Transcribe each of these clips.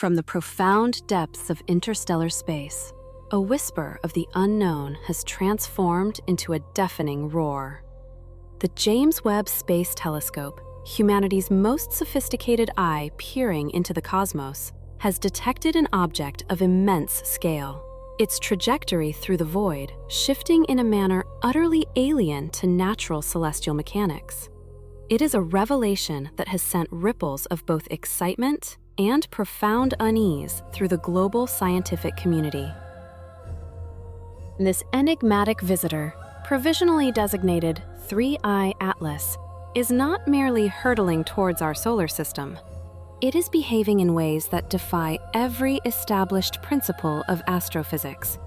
From the profound depths of interstellar space, a whisper of the unknown has transformed into a deafening roar. The James Webb Space Telescope, humanity's most sophisticated eye peering into the cosmos, has detected an object of immense scale. Its trajectory through the void shifting in a manner utterly alien to natural celestial mechanics. It is a revelation that has sent ripples of both excitement and profound unease through the global scientific community. This enigmatic visitor, provisionally designated 3I Atlas, is not merely hurtling towards our solar system. It is behaving in ways that defy every established principle of astrophysics.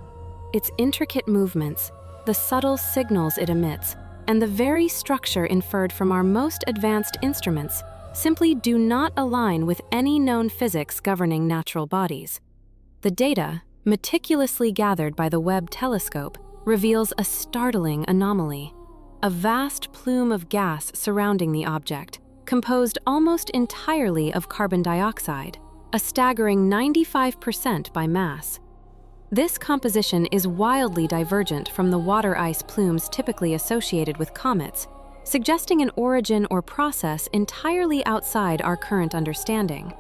Its intricate movements, the subtle signals it emits, and the very structure inferred from our most advanced instruments simply do not align with any known physics governing natural bodies. The data, meticulously gathered by the Webb telescope, reveals a startling anomaly. A vast plume of gas surrounding the object, composed almost entirely of carbon dioxide, a staggering 95% by mass. This composition is wildly divergent from the water ice plumes typically associated with comets, suggesting an origin or process entirely outside our current understanding.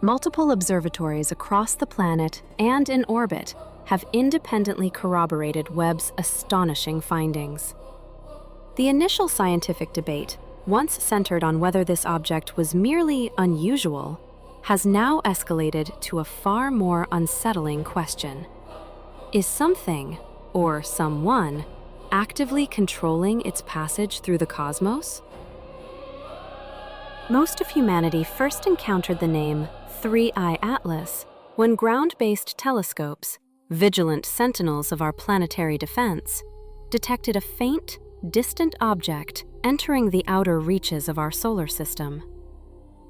Multiple observatories across the planet and in orbit have independently corroborated Webb's astonishing findings. The initial scientific debate, once centered on whether this object was merely unusual, has now escalated to a far more unsettling question. Is something, or someone, actively controlling its passage through the cosmos? Most of humanity first encountered the name 3I Atlas when ground-based telescopes, vigilant sentinels of our planetary defense, detected a faint, distant object entering the outer reaches of our solar system.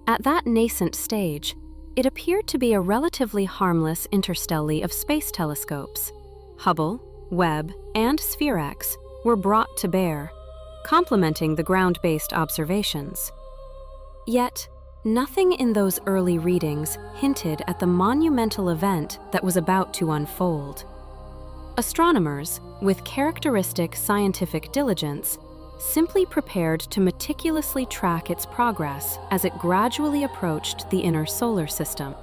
At that nascent stage, it appeared to be a relatively harmless interstellar of space telescopes. Hubble, Webb, and SphereX were brought to bear, complementing the ground-based observations. Yet, nothing in those early readings hinted at the monumental event that was about to unfold. Astronomers, with characteristic scientific diligence, simply prepared to meticulously track its progress as it gradually approached the inner solar system.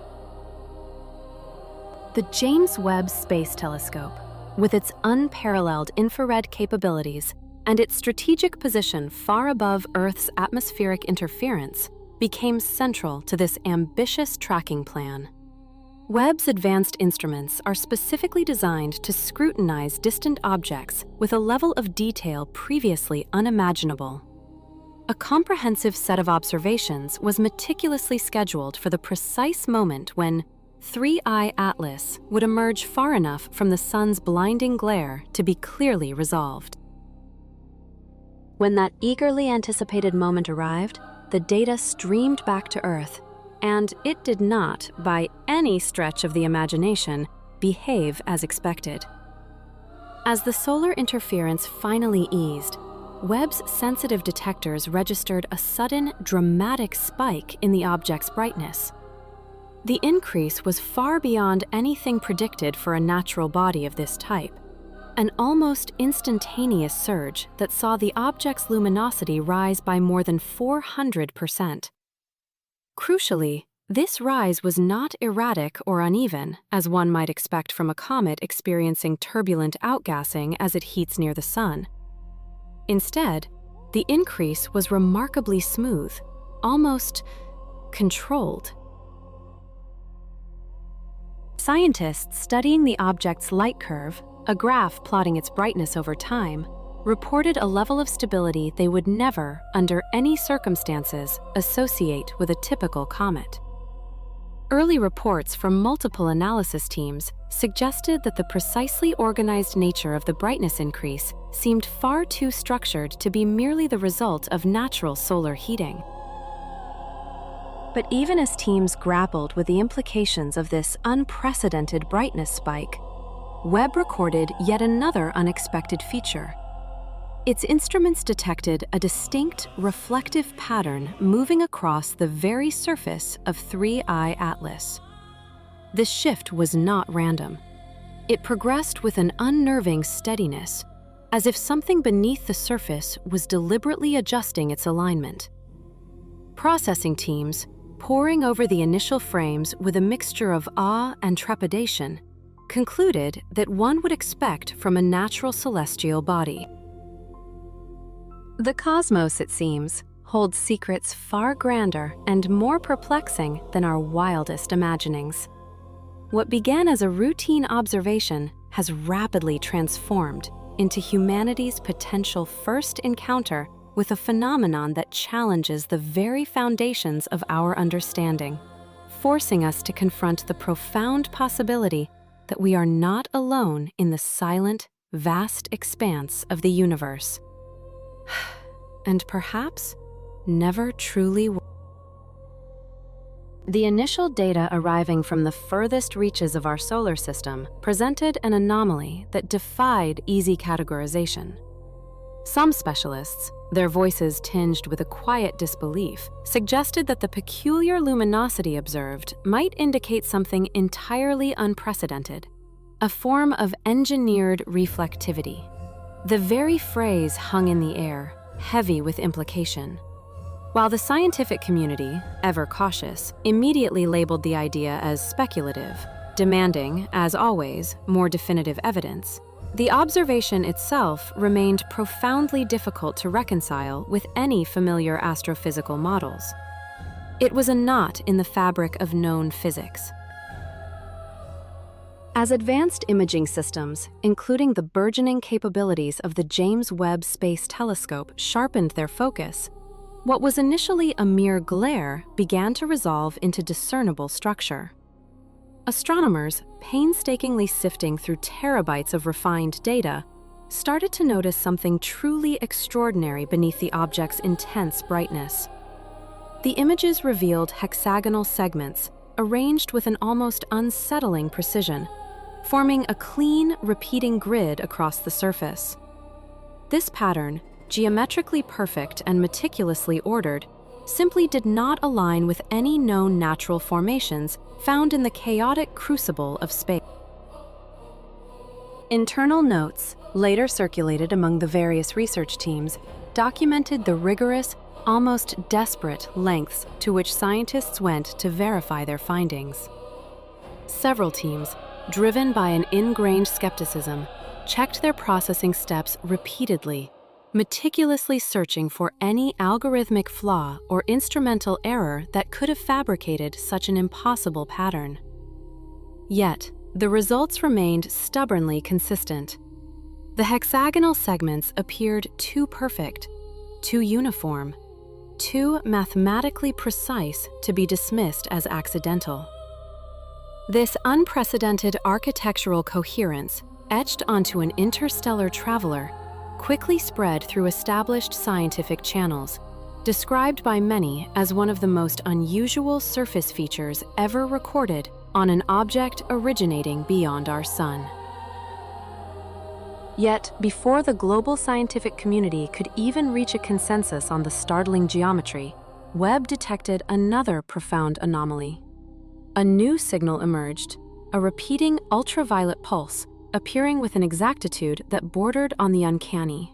The James Webb Space Telescope, with its unparalleled infrared capabilities and its strategic position far above Earth's atmospheric interference, became central to this ambitious tracking plan. Webb's advanced instruments are specifically designed to scrutinize distant objects with a level of detail previously unimaginable. A comprehensive set of observations was meticulously scheduled for the precise moment when 3I Atlas would emerge far enough from the sun's blinding glare to be clearly resolved. When that eagerly anticipated moment arrived, the data streamed back to Earth, and it did not, by any stretch of the imagination, behave as expected. As the solar interference finally eased, Webb's sensitive detectors registered a sudden, dramatic spike in the object's brightness. The increase was far beyond anything predicted for a natural body of this type, an almost instantaneous surge that saw the object's luminosity rise by more than 400%. Crucially, this rise was not erratic or uneven, as one might expect from a comet experiencing turbulent outgassing as it heats near the sun. Instead, the increase was remarkably smooth, almost controlled. Scientists studying the object's light curve, a graph plotting its brightness over time, reported a level of stability they would never, under any circumstances, associate with a typical comet. Early reports from multiple analysis teams suggested that the precisely organized nature of the brightness increase seemed far too structured to be merely the result of natural solar heating. But even as teams grappled with the implications of this unprecedented brightness spike, Webb recorded yet another unexpected feature. Its instruments detected a distinct reflective pattern moving across the very surface of 3I Atlas. This shift was not random. It progressed with an unnerving steadiness, as if something beneath the surface was deliberately adjusting its alignment. Processing teams, poring over the initial frames with a mixture of awe and trepidation, concluded that one would expect from a natural celestial body. The cosmos, it seems, holds secrets far grander and more perplexing than our wildest imaginings. What began as a routine observation has rapidly transformed into humanity's potential first encounter with a phenomenon that challenges the very foundations of our understanding, forcing us to confront the profound possibility that we are not alone in the silent, vast expanse of the universe. And perhaps never truly were. The initial data arriving from the furthest reaches of our solar system presented an anomaly that defied easy categorization. Some specialists, their voices tinged with a quiet disbelief, suggested that the peculiar luminosity observed might indicate something entirely unprecedented, a form of engineered reflectivity. The very phrase hung in the air, heavy with implication. While the scientific community, ever cautious, immediately labeled the idea as speculative, demanding, as always, more definitive evidence, the observation itself remained profoundly difficult to reconcile with any familiar astrophysical models. It was a knot in the fabric of known physics. As advanced imaging systems, including the burgeoning capabilities of the James Webb Space Telescope, sharpened their focus, what was initially a mere glare began to resolve into discernible structure. Astronomers, painstakingly sifting through terabytes of refined data, started to notice something truly extraordinary beneath the object's intense brightness. The images revealed hexagonal segments arranged with an almost unsettling precision, forming a clean, repeating grid across the surface. This pattern, geometrically perfect and meticulously ordered, simply did not align with any known natural formations found in the chaotic crucible of space. Internal notes, later circulated among the various research teams, documented the rigorous, almost desperate lengths to which scientists went to verify their findings. Several teams, driven by an ingrained skepticism, checked their processing steps repeatedly, meticulously searching for any algorithmic flaw or instrumental error that could have fabricated such an impossible pattern. Yet, the results remained stubbornly consistent. The hexagonal segments appeared too perfect, too uniform, too mathematically precise to be dismissed as accidental. This unprecedented architectural coherence, etched onto an interstellar traveler, quickly spread through established scientific channels, described by many as one of the most unusual surface features ever recorded on an object originating beyond our sun. Yet, before the global scientific community could even reach a consensus on the startling geometry, Webb detected another profound anomaly. A new signal emerged, a repeating ultraviolet pulse appearing with an exactitude that bordered on the uncanny.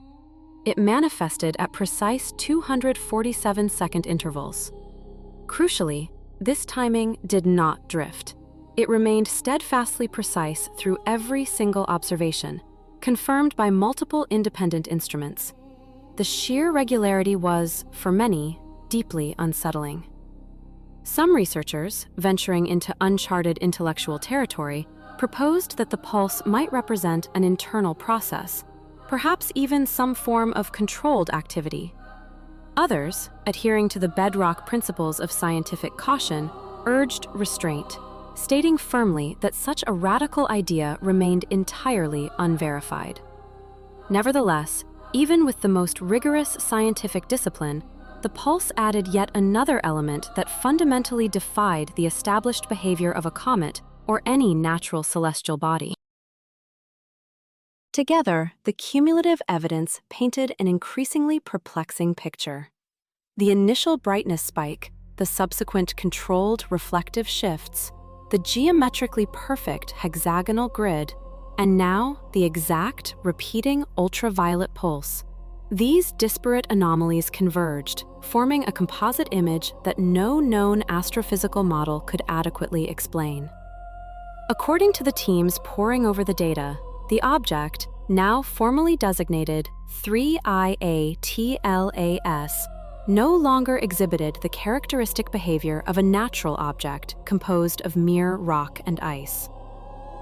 It manifested at precise 247-second intervals. Crucially, this timing did not drift. It remained steadfastly precise through every single observation, confirmed by multiple independent instruments. The sheer regularity was, for many, deeply unsettling. Some researchers, venturing into uncharted intellectual territory, proposed that the pulse might represent an internal process, perhaps even some form of controlled activity. Others, adhering to the bedrock principles of scientific caution, urged restraint, stating firmly that such a radical idea remained entirely unverified. Nevertheless, even with the most rigorous scientific discipline, the pulse added yet another element that fundamentally defied the established behavior of a comet or any natural celestial body. Together, the cumulative evidence painted an increasingly perplexing picture. The initial brightness spike, the subsequent controlled reflective shifts, the geometrically perfect hexagonal grid, and now the exact repeating ultraviolet pulse. These disparate anomalies converged, forming a composite image that no known astrophysical model could adequately explain. According to the teams poring over the data, the object, now formally designated 3IA-TLAS, no longer exhibited the characteristic behavior of a natural object composed of mere rock and ice.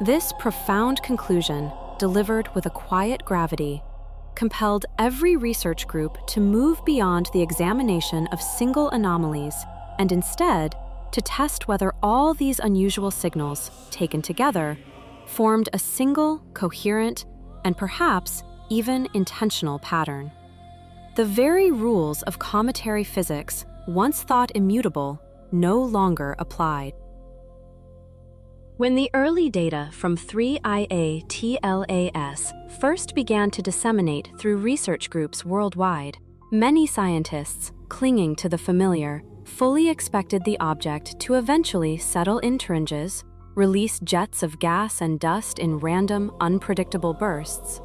This profound conclusion, delivered with a quiet gravity, compelled every research group to move beyond the examination of single anomalies and instead to test whether all these unusual signals, taken together, formed a single, coherent, and perhaps even intentional pattern. The very rules of cometary physics, once thought immutable, no longer applied. When the early data from 3IA-TLAS first began to disseminate through research groups worldwide, many scientists, clinging to the familiar, fully expected the object to eventually settle in Turinges, release jets of gas and dust in random, unpredictable bursts.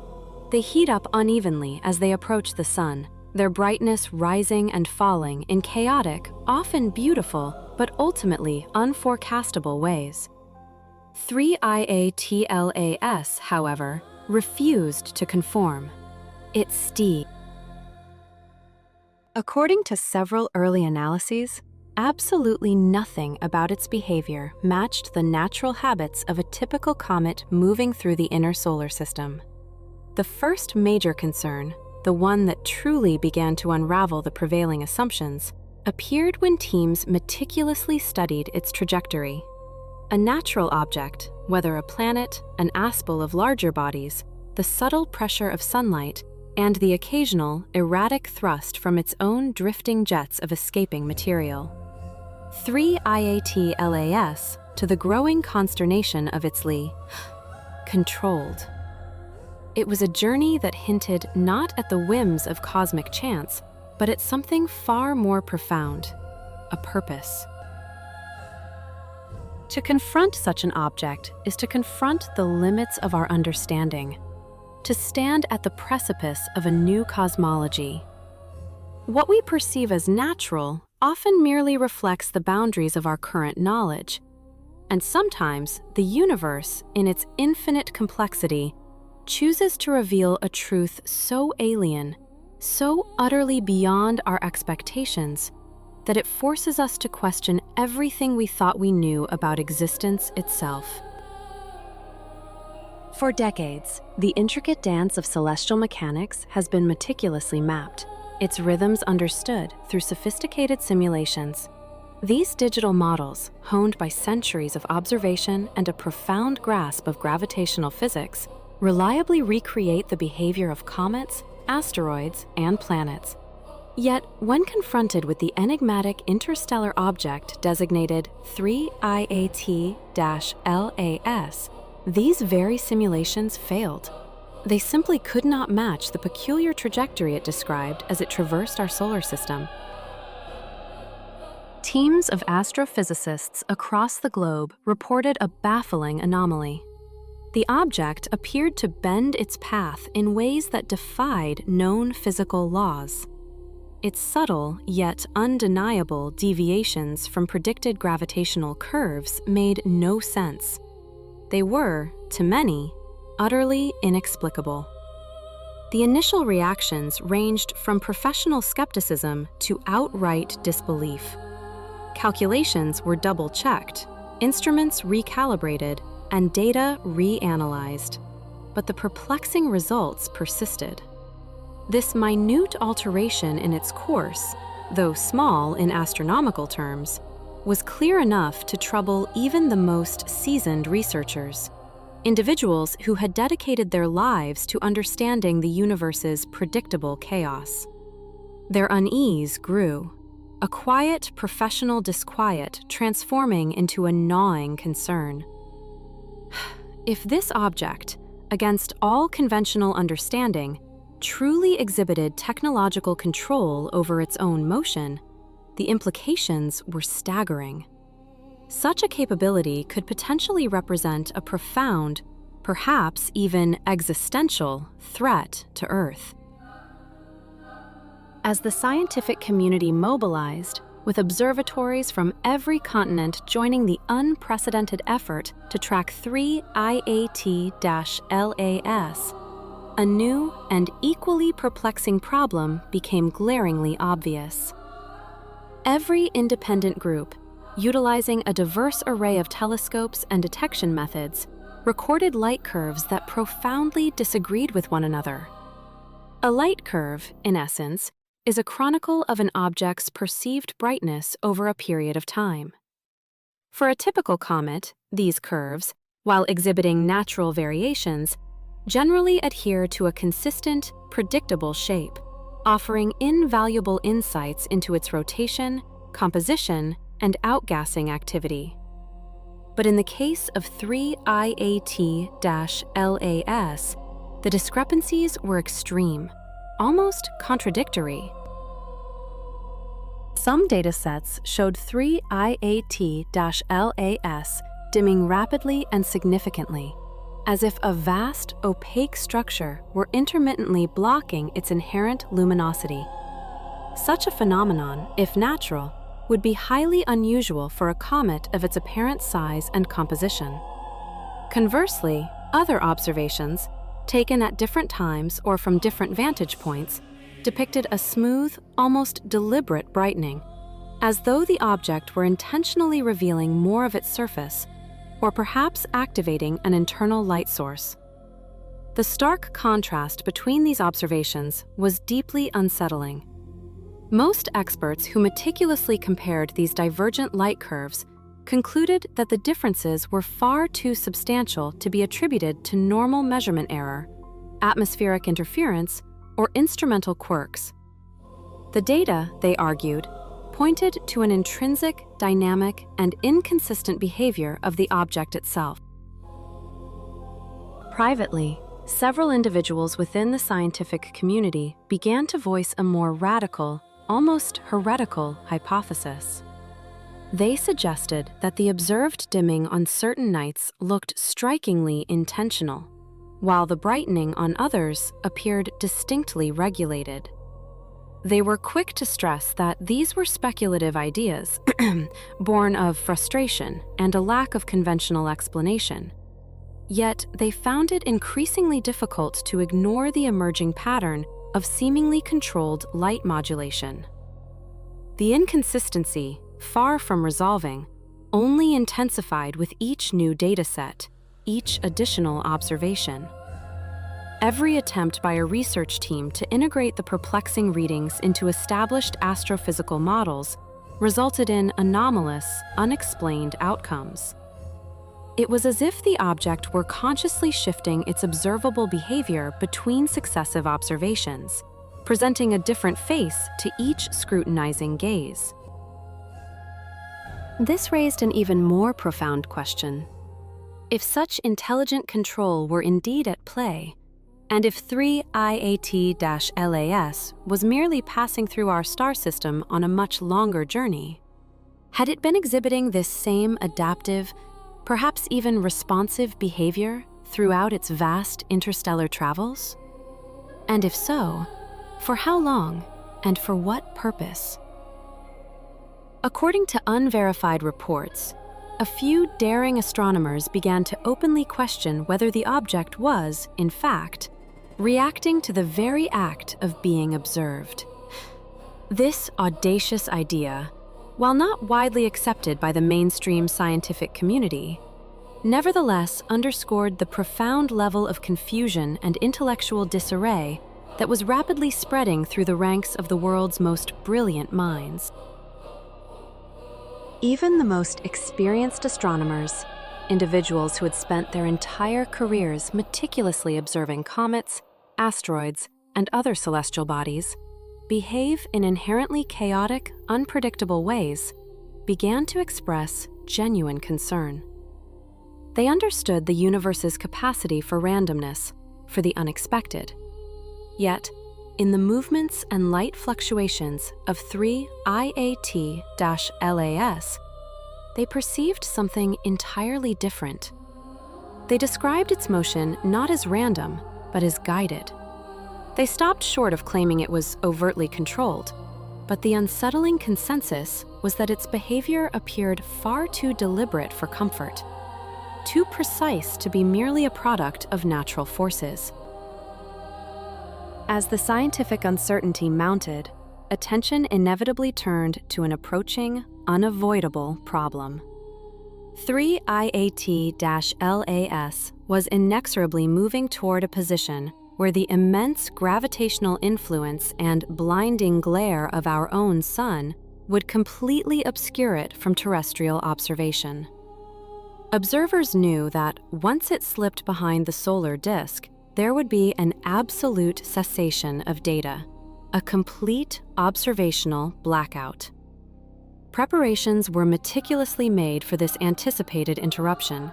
They heat up unevenly as they approach the sun, their brightness rising and falling in chaotic, often beautiful, but ultimately unforecastable ways. 3IA-TLAS, however, refused to conform. It steeped. According to several early analyses, absolutely nothing about its behavior matched the natural habits of a typical comet moving through the inner solar system. The first major concern, the one that truly began to unravel the prevailing assumptions, appeared when teams meticulously studied its trajectory. A natural object, whether a planet, an aspel of larger bodies, the subtle pressure of sunlight, and the occasional, erratic thrust from its own drifting jets of escaping material. 3IA-TLAS, to the growing consternation of its controlled. It was a journey that hinted not at the whims of cosmic chance, but at something far more profound, a purpose. To confront such an object is to confront the limits of our understanding, to stand at the precipice of a new cosmology. What we perceive as natural often merely reflects the boundaries of our current knowledge, and sometimes the universe, in its infinite complexity, chooses to reveal a truth so alien, so utterly beyond our expectations, that it forces us to question everything we thought we knew about existence itself. For decades, the intricate dance of celestial mechanics has been meticulously mapped, its rhythms understood through sophisticated simulations. These digital models, honed by centuries of observation and a profound grasp of gravitational physics, reliably recreate the behavior of comets, asteroids, and planets. Yet, when confronted with the enigmatic interstellar object designated 3IAT-LAS, these very simulations failed. They simply could not match the peculiar trajectory it described as it traversed our solar system. Teams of astrophysicists across the globe reported a baffling anomaly. The object appeared to bend its path in ways that defied known physical laws. Its subtle, yet undeniable deviations from predicted gravitational curves made no sense. They were, to many, utterly inexplicable. The initial reactions ranged from professional skepticism to outright disbelief. Calculations were double-checked, instruments recalibrated, and data reanalyzed. But the perplexing results persisted. This minute alteration in its course, though small in astronomical terms, was clear enough to trouble even the most seasoned researchers, individuals who had dedicated their lives to understanding the universe's predictable chaos. Their unease grew, a quiet professional disquiet transforming into a gnawing concern. If this object, against all conventional understanding, truly exhibited technological control over its own motion, the implications were staggering. Such a capability could potentially represent a profound, perhaps even existential, threat to Earth. As the scientific community mobilized, with observatories from every continent joining the unprecedented effort to track 3 IAT-LAS, a new and equally perplexing problem became glaringly obvious. Every independent group, utilizing a diverse array of telescopes and detection methods, recorded light curves that profoundly disagreed with one another. A light curve, in essence, is a chronicle of an object's perceived brightness over a period of time. For a typical comet, these curves, while exhibiting natural variations, generally adhere to a consistent, predictable shape, offering invaluable insights into its rotation, composition, and outgassing activity. But in the case of 3 IAT-LAS, the discrepancies were extreme, almost contradictory. Some datasets showed 3 IAT-LAS dimming rapidly and significantly, as if a vast, opaque structure were intermittently blocking its inherent luminosity. Such a phenomenon, if natural, would be highly unusual for a comet of its apparent size and composition. Conversely, other observations, taken at different times or from different vantage points, depicted a smooth, almost deliberate brightening, as though the object were intentionally revealing more of its surface, or perhaps activating an internal light source. The stark contrast between these observations was deeply unsettling. Most experts who meticulously compared these divergent light curves concluded that the differences were far too substantial to be attributed to normal measurement error, atmospheric interference, or instrumental quirks. The data, they argued, pointed to an intrinsic, dynamic, and inconsistent behavior of the object itself. Privately, several individuals within the scientific community began to voice a more radical, almost heretical hypothesis. They suggested that the observed dimming on certain nights looked strikingly intentional, while the brightening on others appeared distinctly regulated. They were quick to stress that these were speculative ideas, born of frustration and a lack of conventional explanation. Yet they found it increasingly difficult to ignore the emerging pattern of seemingly controlled light modulation. The inconsistency, far from resolving, only intensified with each new dataset, each additional observation. Every attempt by a research team to integrate the perplexing readings into established astrophysical models resulted in anomalous, unexplained outcomes. It was as if the object were consciously shifting its observable behavior between successive observations, presenting a different face to each scrutinizing gaze. This raised an even more profound question. If such intelligent control were indeed at play, and if 3 IAT-LAS was merely passing through our star system on a much longer journey, had it been exhibiting this same adaptive, perhaps even responsive behavior throughout its vast interstellar travels? And if so, for how long and for what purpose? According to unverified reports, a few daring astronomers began to openly question whether the object was, in fact, reacting to the very act of being observed. This audacious idea, while not widely accepted by the mainstream scientific community, nevertheless underscored the profound level of confusion and intellectual disarray that was rapidly spreading through the ranks of the world's most brilliant minds. Even the most experienced astronomers, individuals who had spent their entire careers meticulously observing comets, asteroids, and other celestial bodies, behave in inherently chaotic, unpredictable ways, began to express genuine concern. They understood the universe's capacity for randomness, for the unexpected. Yet, in the movements and light fluctuations of 3 IAT-LAS, they perceived something entirely different. They described its motion not as random, but as guided. They stopped short of claiming it was overtly controlled, but the unsettling consensus was that its behavior appeared far too deliberate for comfort, too precise to be merely a product of natural forces. As the scientific uncertainty mounted, attention inevitably turned to an approaching, unavoidable problem. 3 IAT-LAS was inexorably moving toward a position where the immense gravitational influence and blinding glare of our own sun would completely obscure it from terrestrial observation. Observers knew that once it slipped behind the solar disk, there would be an absolute cessation of data, a complete observational blackout. Preparations were meticulously made for this anticipated interruption,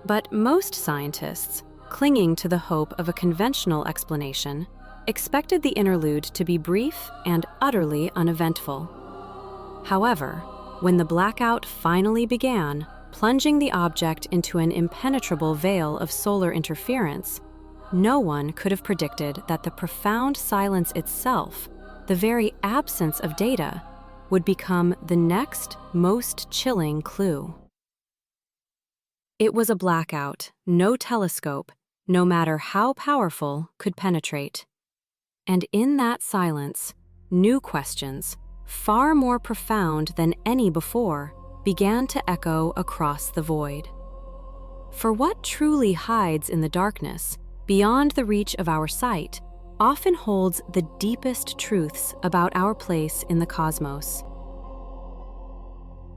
but most scientists, clinging to the hope of a conventional explanation, expected the interlude to be brief and utterly uneventful. However, when the blackout finally began, plunging the object into an impenetrable veil of solar interference, no one could have predicted that the profound silence itself, the very absence of data, would become the next most chilling clue. It was a blackout no telescope, no matter how powerful, could penetrate. And in that silence, new questions, far more profound than any before, began to echo across the void. For what truly hides in the darkness, beyond the reach of our sight, often holds the deepest truths about our place in the cosmos.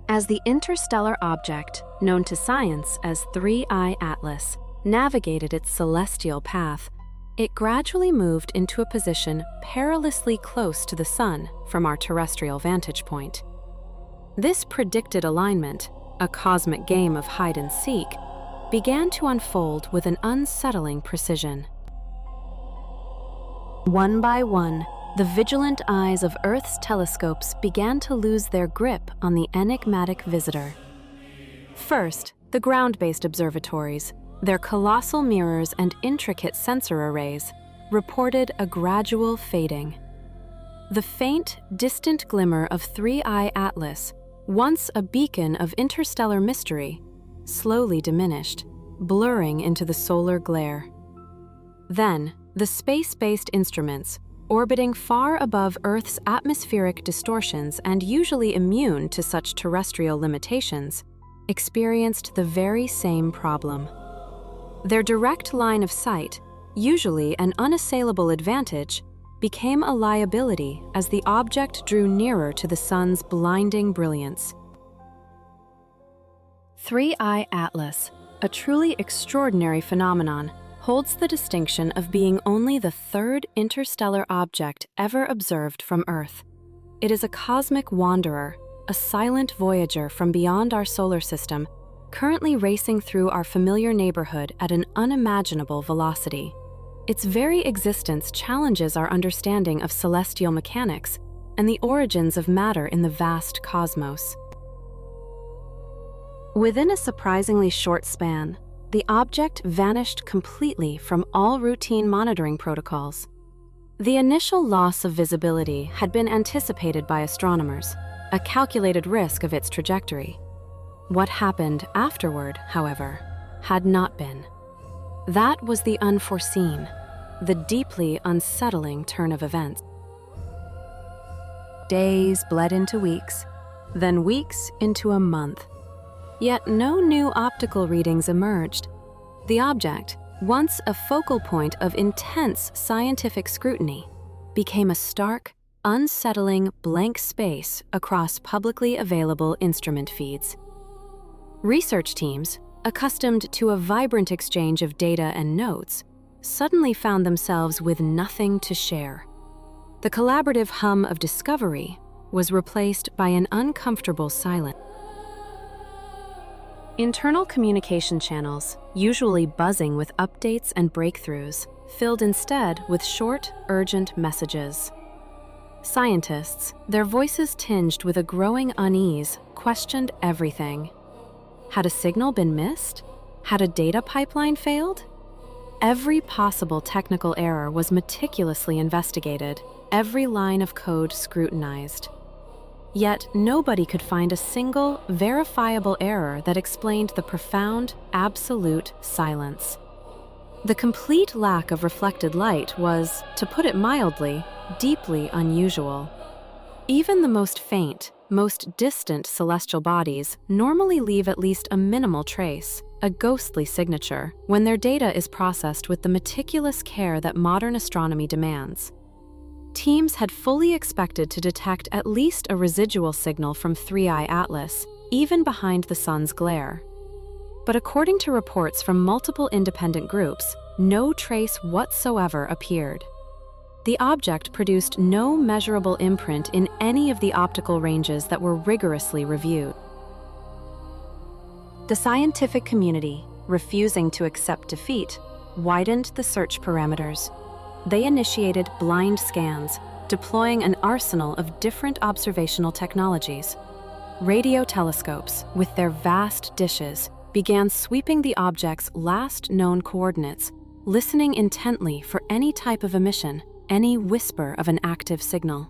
As the interstellar object, known to science as 3I Atlas, navigated its celestial path, it gradually moved into a position perilously close to the Sun from our terrestrial vantage point. This predicted alignment, a cosmic game of hide and seek, began to unfold with an unsettling precision. One by one, the vigilant eyes of Earth's telescopes began to lose their grip on the enigmatic visitor. First, the ground-based observatories, their colossal mirrors and intricate sensor arrays, reported a gradual fading. The faint, distant glimmer of 3I Atlas, once a beacon of interstellar mystery, slowly diminished, blurring into the solar glare. Then, the space-based instruments, orbiting far above Earth's atmospheric distortions and usually immune to such terrestrial limitations, experienced the very same problem. Their direct line of sight, usually an unassailable advantage, became a liability as the object drew nearer to the Sun's blinding brilliance. 3I Atlas, a truly extraordinary phenomenon, holds the distinction of being only the third interstellar object ever observed from Earth. It is a cosmic wanderer, a silent voyager from beyond our solar system, currently racing through our familiar neighborhood at an unimaginable velocity. Its very existence challenges our understanding of celestial mechanics and the origins of matter in the vast cosmos. Within a surprisingly short span, the object vanished completely from all routine monitoring protocols. The initial loss of visibility had been anticipated by astronomers, a calculated risk of its trajectory. What happened afterward, however, had not been. That was the unforeseen, the deeply unsettling turn of events. Days bled into weeks, then weeks into a month. Yet no new optical readings emerged. The object, once a focal point of intense scientific scrutiny, became a stark, unsettling blank space across publicly available instrument feeds. Research teams, accustomed to a vibrant exchange of data and notes, suddenly found themselves with nothing to share. The collaborative hum of discovery was replaced by an uncomfortable silence. Internal communication channels, usually buzzing with updates and breakthroughs, filled instead with short, urgent messages. Scientists, their voices tinged with a growing unease, questioned everything. Had a signal been missed? Had a data pipeline failed? Every possible technical error was meticulously investigated, every line of code scrutinized. Yet nobody could find a single, verifiable error that explained the profound, absolute silence. The complete lack of reflected light was, to put it mildly, deeply unusual. Even the most faint, most distant celestial bodies normally leave at least a minimal trace, a ghostly signature, when their data is processed with the meticulous care that modern astronomy demands. Teams had fully expected to detect at least a residual signal from 3I Atlas, even behind the sun's glare. But according to reports from multiple independent groups, no trace whatsoever appeared. The object produced no measurable imprint in any of the optical ranges that were rigorously reviewed. The scientific community, refusing to accept defeat, widened the search parameters. They initiated blind scans, deploying an arsenal of different observational technologies. Radio telescopes, with their vast dishes, began sweeping the object's last known coordinates, listening intently for any type of emission, any whisper of an active signal.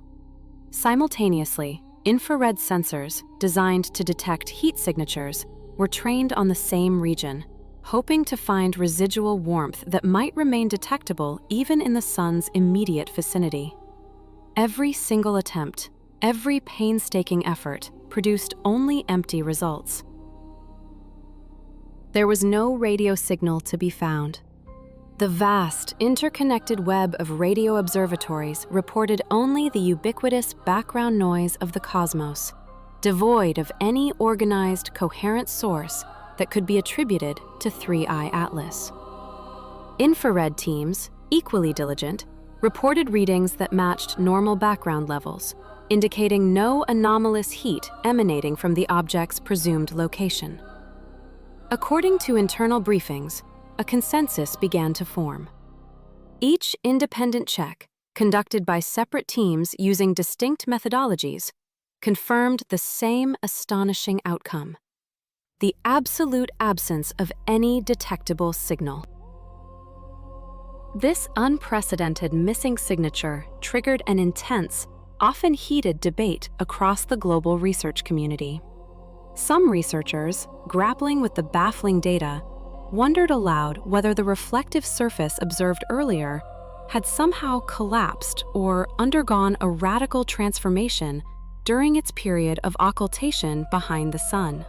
Simultaneously, infrared sensors, designed to detect heat signatures, were trained on the same region, hoping to find residual warmth that might remain detectable even in the sun's immediate vicinity. Every single attempt, every painstaking effort, produced only empty results. There was no radio signal to be found. The vast, interconnected web of radio observatories reported only the ubiquitous background noise of the cosmos, devoid of any organized, coherent source that could be attributed to 3I Atlas. Infrared teams, equally diligent, reported readings that matched normal background levels, indicating no anomalous heat emanating from the object's presumed location. According to internal briefings, a consensus began to form. Each independent check, conducted by separate teams using distinct methodologies, confirmed the same astonishing outcome: the absolute absence of any detectable signal. This unprecedented missing signature triggered an intense, often heated debate across the global research community. Some researchers, grappling with the baffling data, wondered aloud whether the reflective surface observed earlier had somehow collapsed or undergone a radical transformation during its period of occultation behind the sun.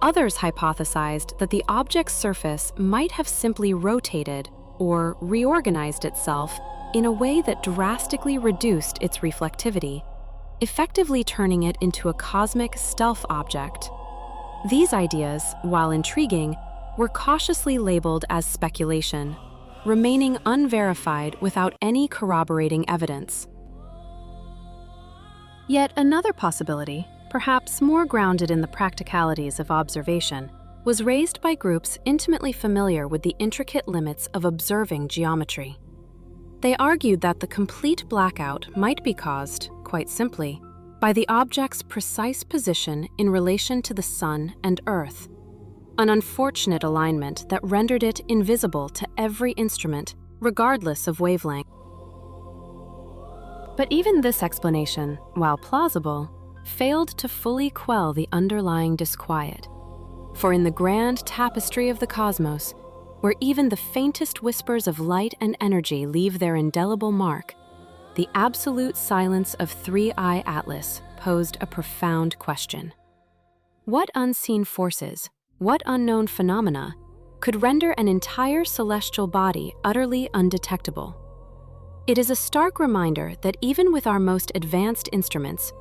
Others hypothesized that the object's surface might have simply rotated or reorganized itself in a way that drastically reduced its reflectivity, effectively turning it into a cosmic stealth object. These ideas, while intriguing, were cautiously labeled as speculation, remaining unverified without any corroborating evidence. Yet another possibility, perhaps more grounded in the practicalities of observation, was raised by groups intimately familiar with the intricate limits of observing geometry. They argued that the complete blackout might be caused, quite simply, by the object's precise position in relation to the Sun and Earth, an unfortunate alignment that rendered it invisible to every instrument, regardless of wavelength. But even this explanation, while plausible, failed to fully quell the underlying disquiet. For in the grand tapestry of the cosmos, where even the faintest whispers of light and energy leave their indelible mark, the absolute silence of 3I Atlas posed a profound question. What unseen forces, what unknown phenomena, could render an entire celestial body utterly undetectable? It is a stark reminder that even with our most advanced instruments,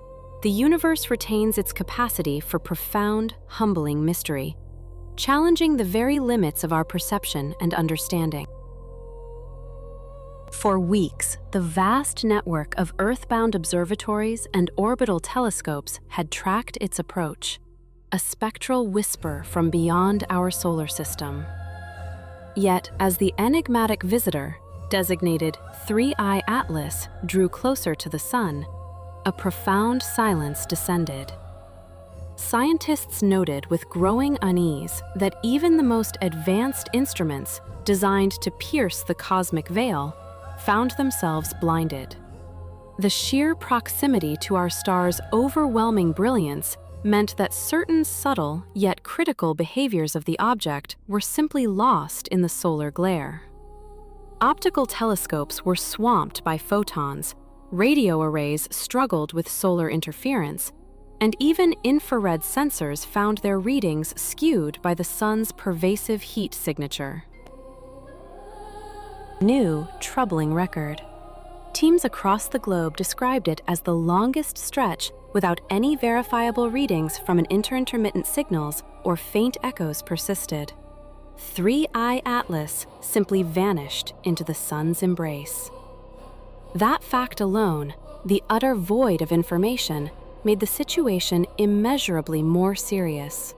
the universe retains its capacity for profound, humbling mystery, challenging the very limits of our perception and understanding. For weeks, the vast network of earthbound observatories and orbital telescopes had tracked its approach. a spectral whisper from beyond our solar system. Yet, as the enigmatic visitor, designated 3I Atlas, drew closer to the Sun, a profound silence descended. Scientists noted with growing unease that even the most advanced instruments designed to pierce the cosmic veil found themselves blinded. The sheer proximity to our star's overwhelming brilliance meant that certain subtle yet critical behaviors of the object were simply lost in the solar glare. Optical telescopes were swamped by photons, radio arrays struggled with solar interference, and even infrared sensors found their readings skewed by the sun's pervasive heat signature. New, troubling record. Teams across the globe described it as the longest stretch without any verifiable readings from an intermittent signals or faint echoes persisted. 3I Atlas simply vanished into the sun's embrace. That fact alone, the utter void of information, made the situation immeasurably more serious.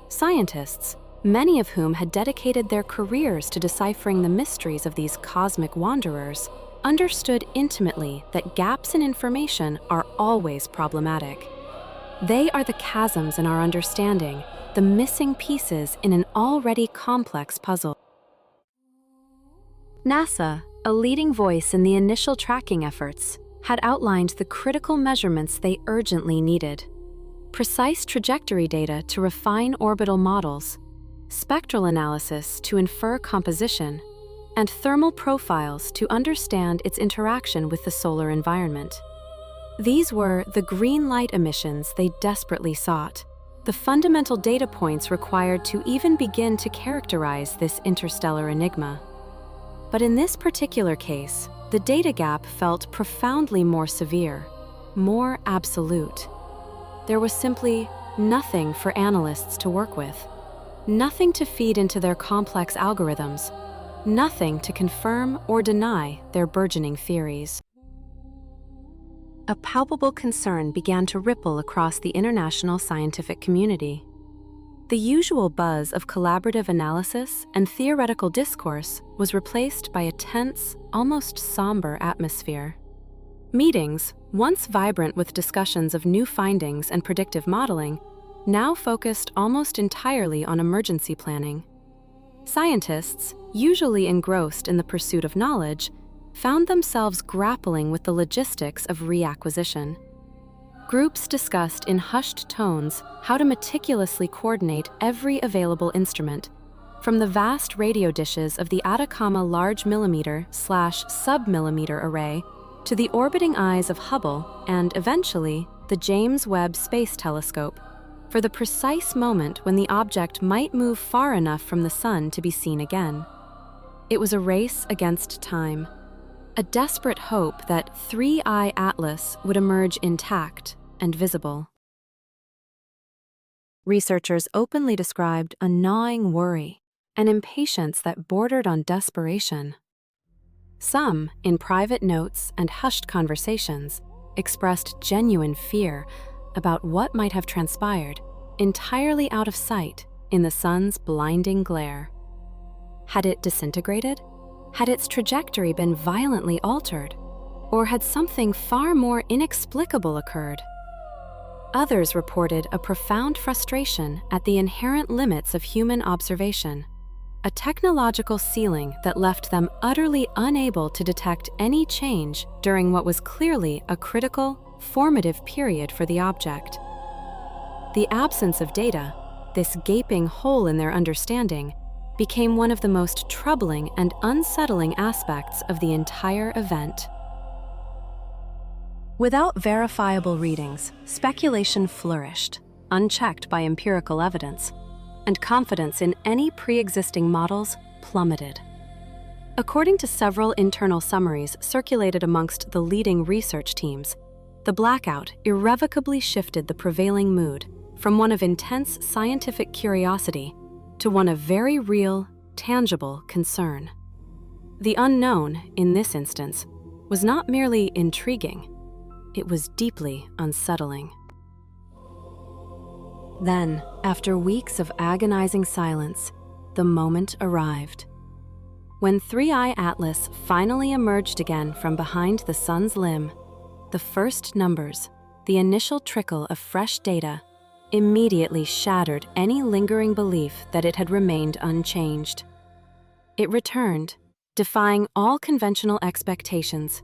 Scientists, many of whom had dedicated their careers to deciphering the mysteries of these cosmic wanderers, understood intimately that gaps in information are always problematic. They are the chasms in our understanding, the missing pieces in an already complex puzzle. NASA, a leading voice in the initial tracking efforts, had outlined the critical measurements they urgently needed: precise trajectory data to refine orbital models, spectral analysis to infer composition, and thermal profiles to understand its interaction with the solar environment. These were the green light emissions they desperately sought, the fundamental data points required to even begin to characterize this interstellar enigma. But in this particular case, the data gap felt profoundly more severe, more absolute. There was simply nothing for analysts to work with, nothing to feed into their complex algorithms, nothing to confirm or deny their burgeoning theories. A palpable concern began to ripple across the international scientific community. The usual buzz of collaborative analysis and theoretical discourse was replaced by a tense, almost somber atmosphere. Meetings, once vibrant with discussions of new findings and predictive modeling, now focused almost entirely on emergency planning. Scientists, usually engrossed in the pursuit of knowledge, found themselves grappling with the logistics of reacquisition. Groups discussed in hushed tones how to meticulously coordinate every available instrument, from the vast radio dishes of the Atacama Large Millimeter/Submillimeter Array to the orbiting eyes of Hubble and, eventually, the James Webb Space Telescope, for the precise moment when the object might move far enough from the Sun to be seen again. It was a race against time, a desperate hope that 3I Atlas would emerge intact and visible. Researchers openly described a gnawing worry, an impatience that bordered on desperation. Some, in private notes and hushed conversations, expressed genuine fear about what might have transpired, entirely out of sight in the sun's blinding glare. Had it disintegrated? Had its trajectory been violently altered? Or had something far more inexplicable occurred? Others reported a profound frustration at the inherent limits of human observation, a technological ceiling that left them utterly unable to detect any change during what was clearly a critical, formative period for the object. The absence of data, this gaping hole in their understanding, became one of the most troubling and unsettling aspects of the entire event. Without verifiable readings, speculation flourished, unchecked by empirical evidence, and confidence in any pre-existing models plummeted. According to several internal summaries circulated amongst the leading research teams, the blackout irrevocably shifted the prevailing mood from one of intense scientific curiosity to one of very real, tangible concern. The unknown, in this instance, was not merely intriguing, it was deeply unsettling. Then, after weeks of agonizing silence, the moment arrived. When 3I Atlas finally emerged again from behind the sun's limb, the first numbers, the initial trickle of fresh data, immediately shattered any lingering belief that it had remained unchanged. It returned, defying all conventional expectations,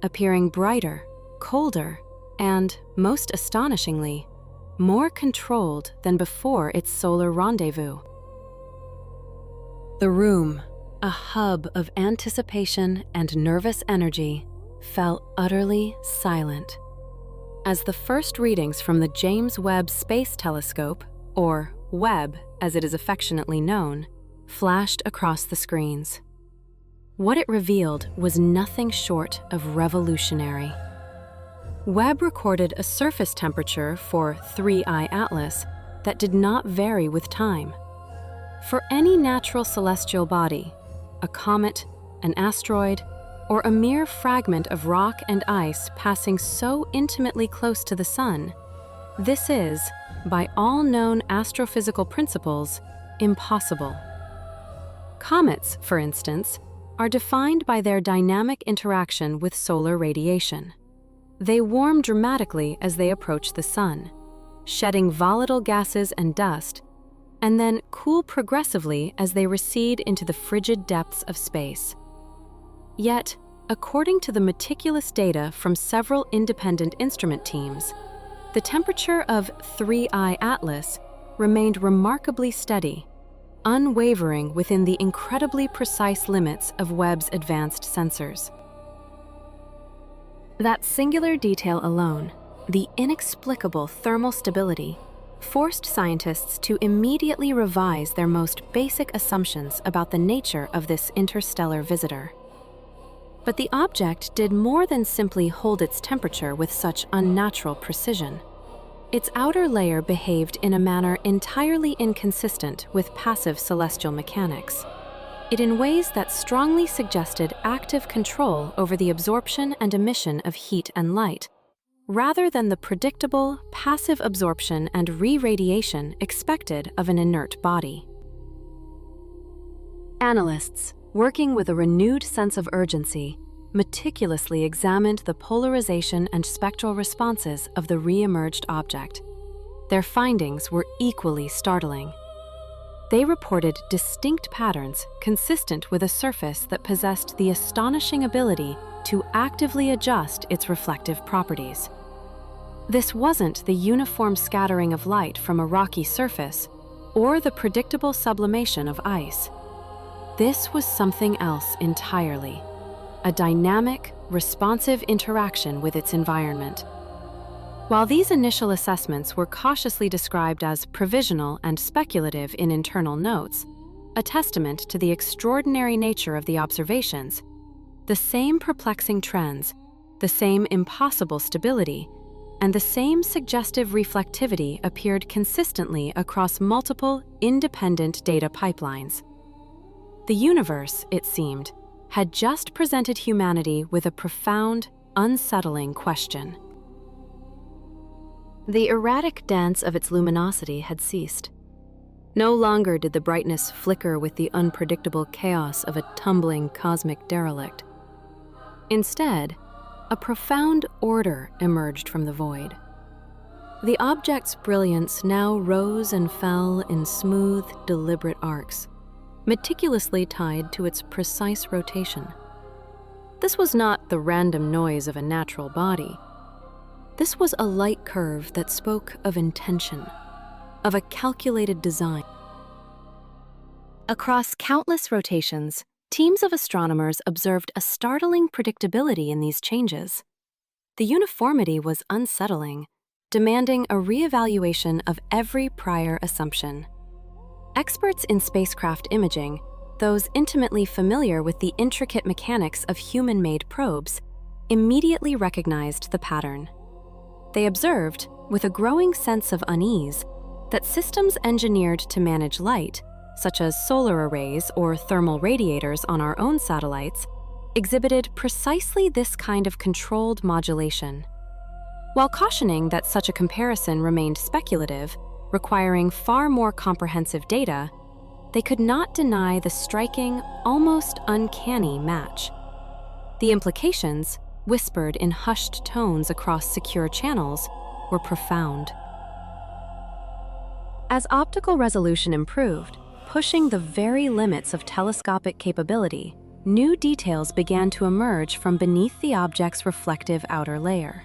appearing brighter, colder, and, most astonishingly, more controlled than before its solar rendezvous. The room, a hub of anticipation and nervous energy, fell utterly silent as the first readings from the James Webb Space Telescope, or Webb as it is affectionately known, flashed across the screens. What it revealed was nothing short of revolutionary. Webb recorded a surface temperature for 3I Atlas that did not vary with time. For any natural celestial body, a comet, an asteroid, or a mere fragment of rock and ice passing so intimately close to the sun, this is, by all known astrophysical principles, impossible. Comets, for instance, are defined by their dynamic interaction with solar radiation. They warm dramatically as they approach the sun, shedding volatile gases and dust, and then cool progressively as they recede into the frigid depths of space. Yet, according to the meticulous data from several independent instrument teams, the temperature of 3I Atlas remained remarkably steady, unwavering within the incredibly precise limits of Webb's advanced sensors. That singular detail alone, the inexplicable thermal stability, forced scientists to immediately revise their most basic assumptions about the nature of this interstellar visitor. But the object did more than simply hold its temperature with such unnatural precision. Its outer layer behaved in a manner entirely inconsistent with passive celestial mechanics. It in ways that strongly suggested active control over the absorption and emission of heat and light, rather than the predictable, passive absorption and re-radiation expected of an inert body. Analysts, working with a renewed sense of urgency, meticulously examined the polarization and spectral responses of the re-emerged object. Their findings were equally startling. They reported distinct patterns consistent with a surface that possessed the astonishing ability to actively adjust its reflective properties. This wasn't the uniform scattering of light from a rocky surface or the predictable sublimation of ice. This was something else entirely, a dynamic, responsive interaction with its environment. While these initial assessments were cautiously described as provisional and speculative in internal notes, a testament to the extraordinary nature of the observations, the same perplexing trends, the same impossible stability, and the same suggestive reflectivity appeared consistently across multiple, independent data pipelines. The universe, it seemed, had just presented humanity with a profound, unsettling question. The erratic dance of its luminosity had ceased. No longer did the brightness flicker with the unpredictable chaos of a tumbling cosmic derelict. Instead, a profound order emerged from the void. The object's brilliance now rose and fell in smooth, deliberate arcs, meticulously tied to its precise rotation. This was not the random noise of a natural body. This was a light curve that spoke of intention, of a calculated design. Across countless rotations, teams of astronomers observed a startling predictability in these changes. The uniformity was unsettling, demanding a reevaluation of every prior assumption. Experts in spacecraft imaging, those intimately familiar with the intricate mechanics of human-made probes, immediately recognized the pattern. They observed, with a growing sense of unease, that systems engineered to manage light, such as solar arrays or thermal radiators on our own satellites, exhibited precisely this kind of controlled modulation. While cautioning that such a comparison remained speculative, requiring far more comprehensive data, they could not deny the striking, almost uncanny match. The implications, whispered in hushed tones across secure channels, were profound. As optical resolution improved, pushing the very limits of telescopic capability, new details began to emerge from beneath the object's reflective outer layer.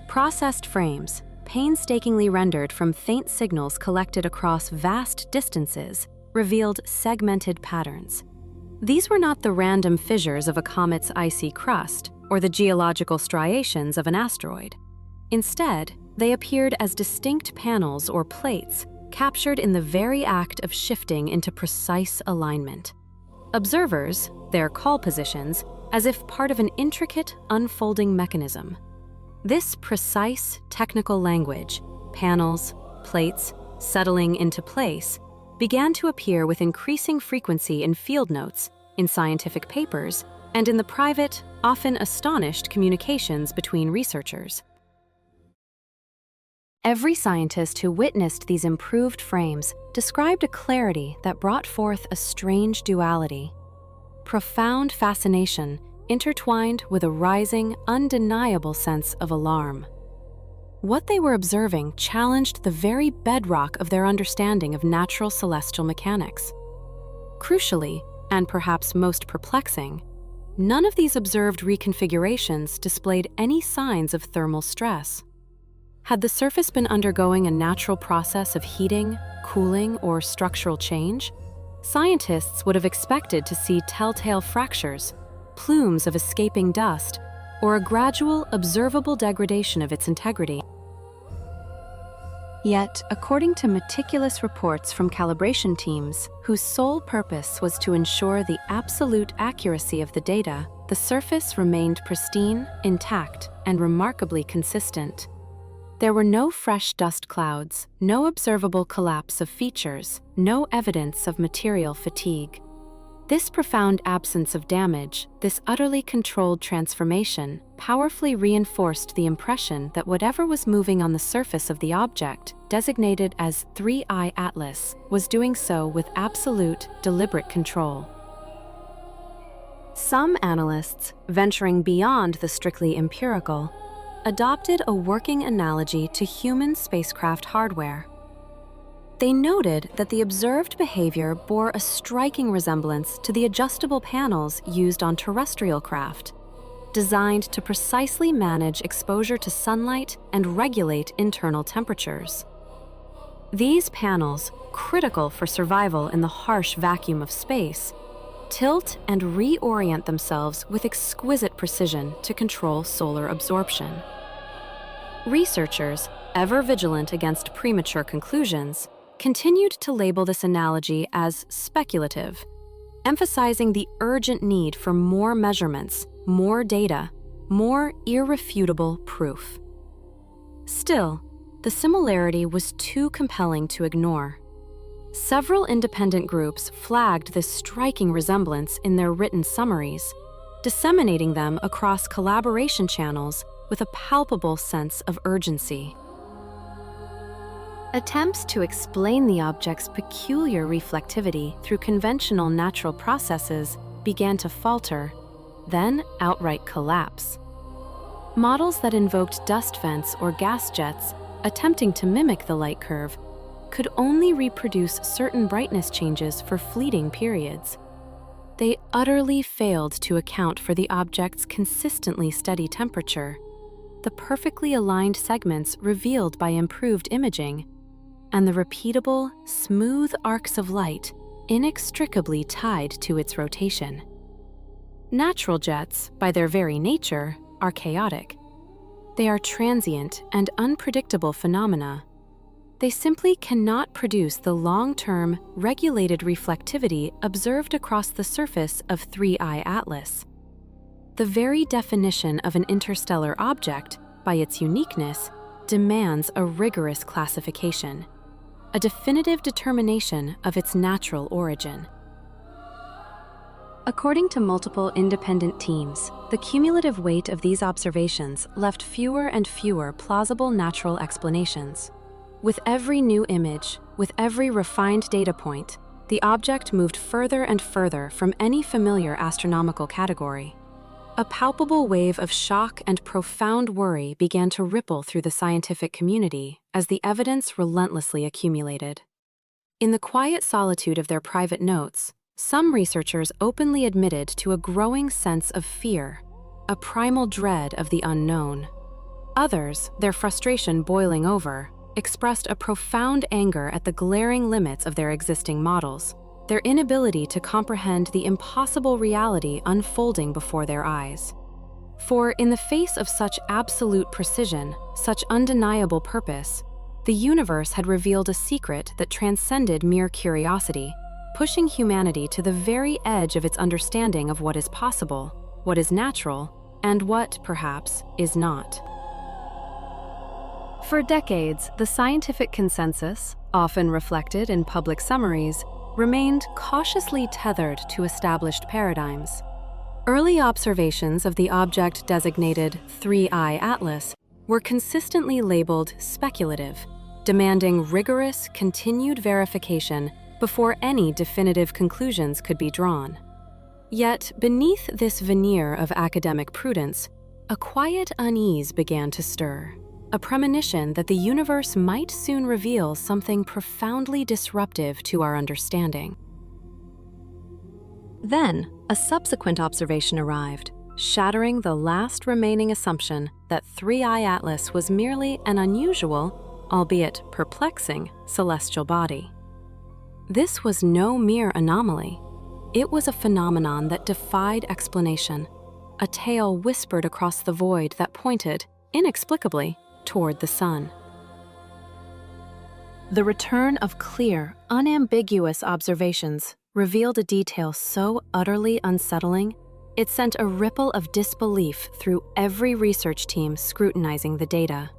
Processed frames, painstakingly rendered from faint signals collected across vast distances, revealed segmented patterns. These were not the random fissures of a comet's icy crust or the geological striations of an asteroid. Instead, they appeared as distinct panels or plates captured in the very act of shifting into precise alignment. Observers, their call positions, as if part of an intricate, unfolding mechanism. This precise technical language, panels, plates, settling into place, began to appear with increasing frequency in field notes, in scientific papers, and in the private, often astonished communications between researchers. Every scientist who witnessed these improved frames described a clarity that brought forth a strange duality. Profound fascination intertwined with a rising, undeniable sense of alarm. What they were observing challenged the very bedrock of their understanding of natural celestial mechanics. Crucially, and perhaps most perplexing, none of these observed reconfigurations displayed any signs of thermal stress. Had the surface been undergoing a natural process of heating, cooling, or structural change, scientists would have expected to see telltale fractures, plumes of escaping dust, or a gradual, observable degradation of its integrity. Yet, according to meticulous reports from calibration teams, whose sole purpose was to ensure the absolute accuracy of the data, the surface remained pristine, intact, and remarkably consistent. There were no fresh dust clouds, no observable collapse of features, no evidence of material fatigue. This profound absence of damage, this utterly controlled transformation, powerfully reinforced the impression that whatever was moving on the surface of the object, designated as 3I Atlas, was doing so with absolute, deliberate control. Some analysts, venturing beyond the strictly empirical, adopted a working analogy to human spacecraft hardware. They noted that the observed behavior bore a striking resemblance to the adjustable panels used on terrestrial craft, designed to precisely manage exposure to sunlight and regulate internal temperatures. These panels, critical for survival in the harsh vacuum of space, tilt and reorient themselves with exquisite precision to control solar absorption. Researchers, ever vigilant against premature conclusions, continued to label this analogy as speculative, emphasizing the urgent need for more measurements, more data, more irrefutable proof. Still, the similarity was too compelling to ignore. Several independent groups flagged this striking resemblance in their written summaries, disseminating them across collaboration channels with a palpable sense of urgency. Attempts to explain the object's peculiar reflectivity through conventional natural processes began to falter, then outright collapse. Models that invoked dust vents or gas jets, attempting to mimic the light curve, could only reproduce certain brightness changes for fleeting periods. They utterly failed to account for the object's consistently steady temperature, the perfectly aligned segments revealed by improved imaging, and the repeatable, smooth arcs of light inextricably tied to its rotation. Natural jets, by their very nature, are chaotic. They are transient and unpredictable phenomena. They simply cannot produce the long-term, regulated reflectivity observed across the surface of 3I Atlas. The very definition of an interstellar object, by its uniqueness, demands a rigorous classification, a definitive determination of its natural origin. According to multiple independent teams, the cumulative weight of these observations left fewer and fewer plausible natural explanations. With every new image, with every refined data point, the object moved further and further from any familiar astronomical category. A palpable wave of shock and profound worry began to ripple through the scientific community as the evidence relentlessly accumulated. In the quiet solitude of their private notes, some researchers openly admitted to a growing sense of fear, a primal dread of the unknown. Others, their frustration boiling over, expressed a profound anger at the glaring limits of their existing models, their inability to comprehend the impossible reality unfolding before their eyes. For in the face of such absolute precision, such undeniable purpose, the universe had revealed a secret that transcended mere curiosity, pushing humanity to the very edge of its understanding of what is possible, what is natural, and what, perhaps, is not. For decades, the scientific consensus, often reflected in public summaries, remained cautiously tethered to established paradigms. Early observations of the object designated 3I Atlas were consistently labeled speculative, demanding rigorous, continued verification before any definitive conclusions could be drawn. Yet, beneath this veneer of academic prudence, a quiet unease began to stir, a premonition that the universe might soon reveal something profoundly disruptive to our understanding. Then, a subsequent observation arrived, shattering the last remaining assumption that 3I Atlas was merely an unusual, albeit perplexing, celestial body. This was no mere anomaly. It was a phenomenon that defied explanation, a tale whispered across the void that pointed, inexplicably, toward the sun. The return of clear, unambiguous observations revealed a detail so utterly unsettling, it sent a ripple of disbelief through every research team scrutinizing the data.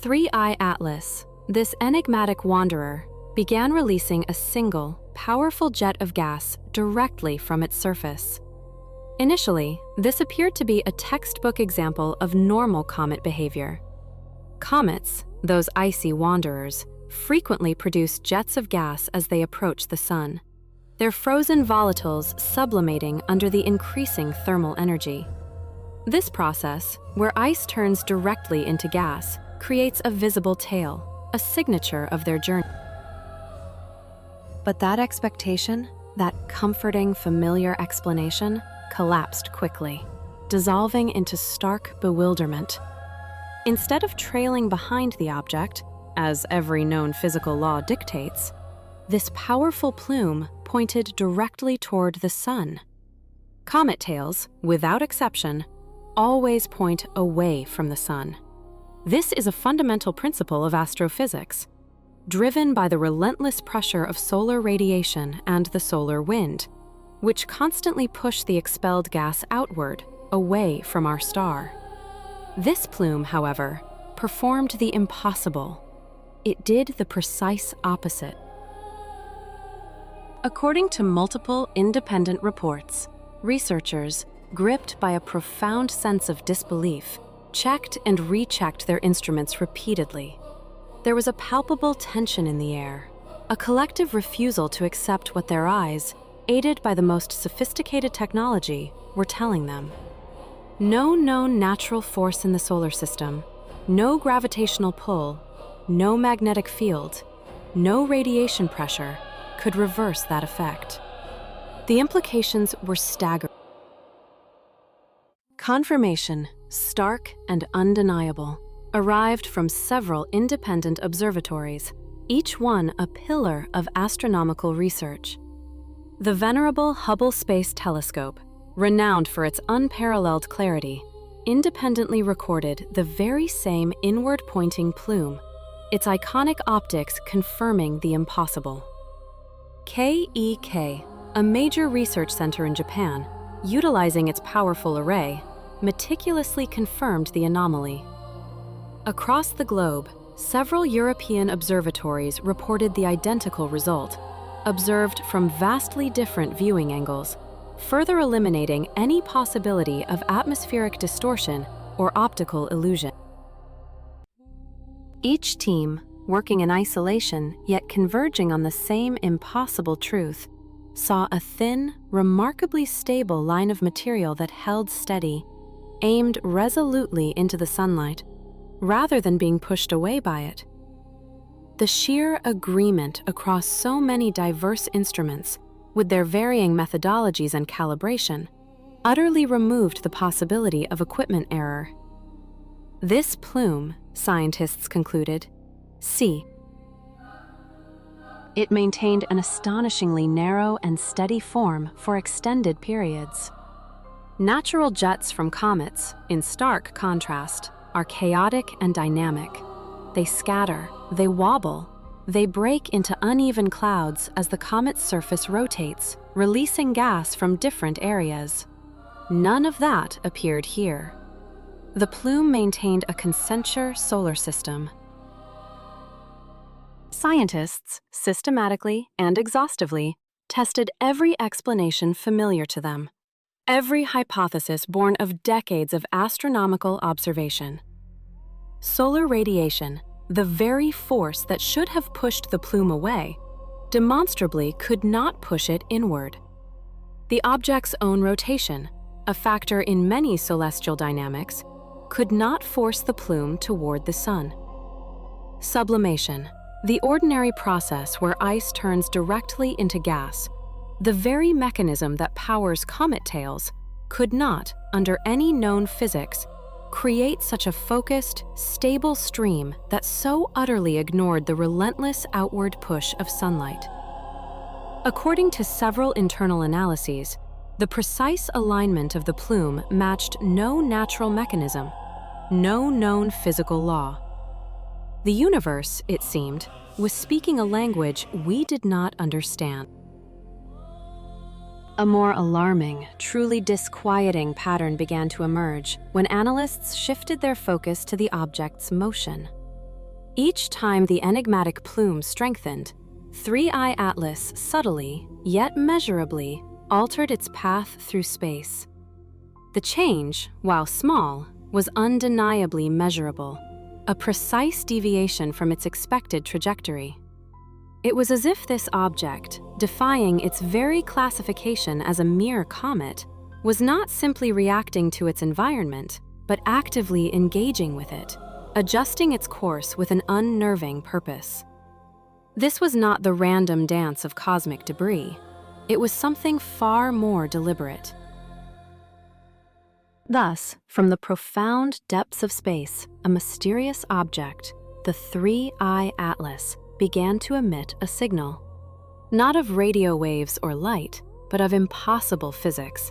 3I Atlas, this enigmatic wanderer, began releasing a single, powerful jet of gas directly from its surface. Initially, this appeared to be a textbook example of normal comet behavior. Comets, those icy wanderers, frequently produce jets of gas as they approach the sun, their frozen volatiles sublimating under the increasing thermal energy. This process, where ice turns directly into gas, creates a visible tail, a signature of their journey. But that expectation, that comforting, familiar explanation, collapsed quickly, dissolving into stark bewilderment. Instead of trailing behind the object, as every known physical law dictates, this powerful plume pointed directly toward the sun. Comet tails, without exception, always point away from the sun. This is a fundamental principle of astrophysics, driven by the relentless pressure of solar radiation and the solar wind, which constantly push the expelled gas outward, away from our star. This plume, however, performed the impossible. It did the precise opposite. According to multiple independent reports, researchers, gripped by a profound sense of disbelief, checked and rechecked their instruments repeatedly. There was a palpable tension in the air, a collective refusal to accept what their eyes, aided by the most sophisticated technology, were telling them. No known natural force in the solar system, no gravitational pull, no magnetic field, no radiation pressure could reverse that effect. The implications were staggering. Confirmation, stark and undeniable, arrived from several independent observatories, each one a pillar of astronomical research. The venerable Hubble Space Telescope, renowned for its unparalleled clarity, independently recorded the very same inward-pointing plume, its iconic optics confirming the impossible. KEK, a major research center in Japan, utilizing its powerful array, meticulously confirmed the anomaly. Across the globe, several European observatories reported the identical result, observed from vastly different viewing angles, further eliminating any possibility of atmospheric distortion or optical illusion. Each team, working in isolation yet converging on the same impossible truth, saw a thin, remarkably stable line of material that held steady, aimed resolutely into the sunlight, rather than being pushed away by it. The sheer agreement across so many diverse instruments, with their varying methodologies and calibration, utterly removed the possibility of equipment error. This plume, scientists concluded, it maintained an astonishingly narrow and steady form for extended periods. Natural jets from comets, in stark contrast, are chaotic and dynamic. They scatter, they wobble, they break into uneven clouds as the comet's surface rotates, releasing gas from different areas. None of that appeared here. The plume maintained a concentric solar system. Scientists systematically and exhaustively tested every explanation familiar to them, every hypothesis born of decades of astronomical observation. Solar radiation, the very force that should have pushed the plume away, demonstrably could not push it inward. The object's own rotation, a factor in many celestial dynamics, could not force the plume toward the sun. Sublimation, the ordinary process where ice turns directly into gas, the very mechanism that powers comet tails, could not, under any known physics, create such a focused, stable stream that so utterly ignored the relentless outward push of sunlight. According to several internal analyses, the precise alignment of the plume matched no natural mechanism, no known physical law. The universe, it seemed, was speaking a language we did not understand. A more alarming, truly disquieting pattern began to emerge when analysts shifted their focus to the object's motion. Each time the enigmatic plume strengthened, 3I Atlas subtly, yet measurably, altered its path through space. The change, while small, was undeniably measurable, a precise deviation from its expected trajectory. It was as if this object, defying its very classification as a mere comet, was not simply reacting to its environment, but actively engaging with it, adjusting its course with an unnerving purpose. This was not the random dance of cosmic debris. It was something far more deliberate. Thus, from the profound depths of space, a mysterious object, the 3I Atlas, began to emit a signal. Not of radio waves or light, but of impossible physics.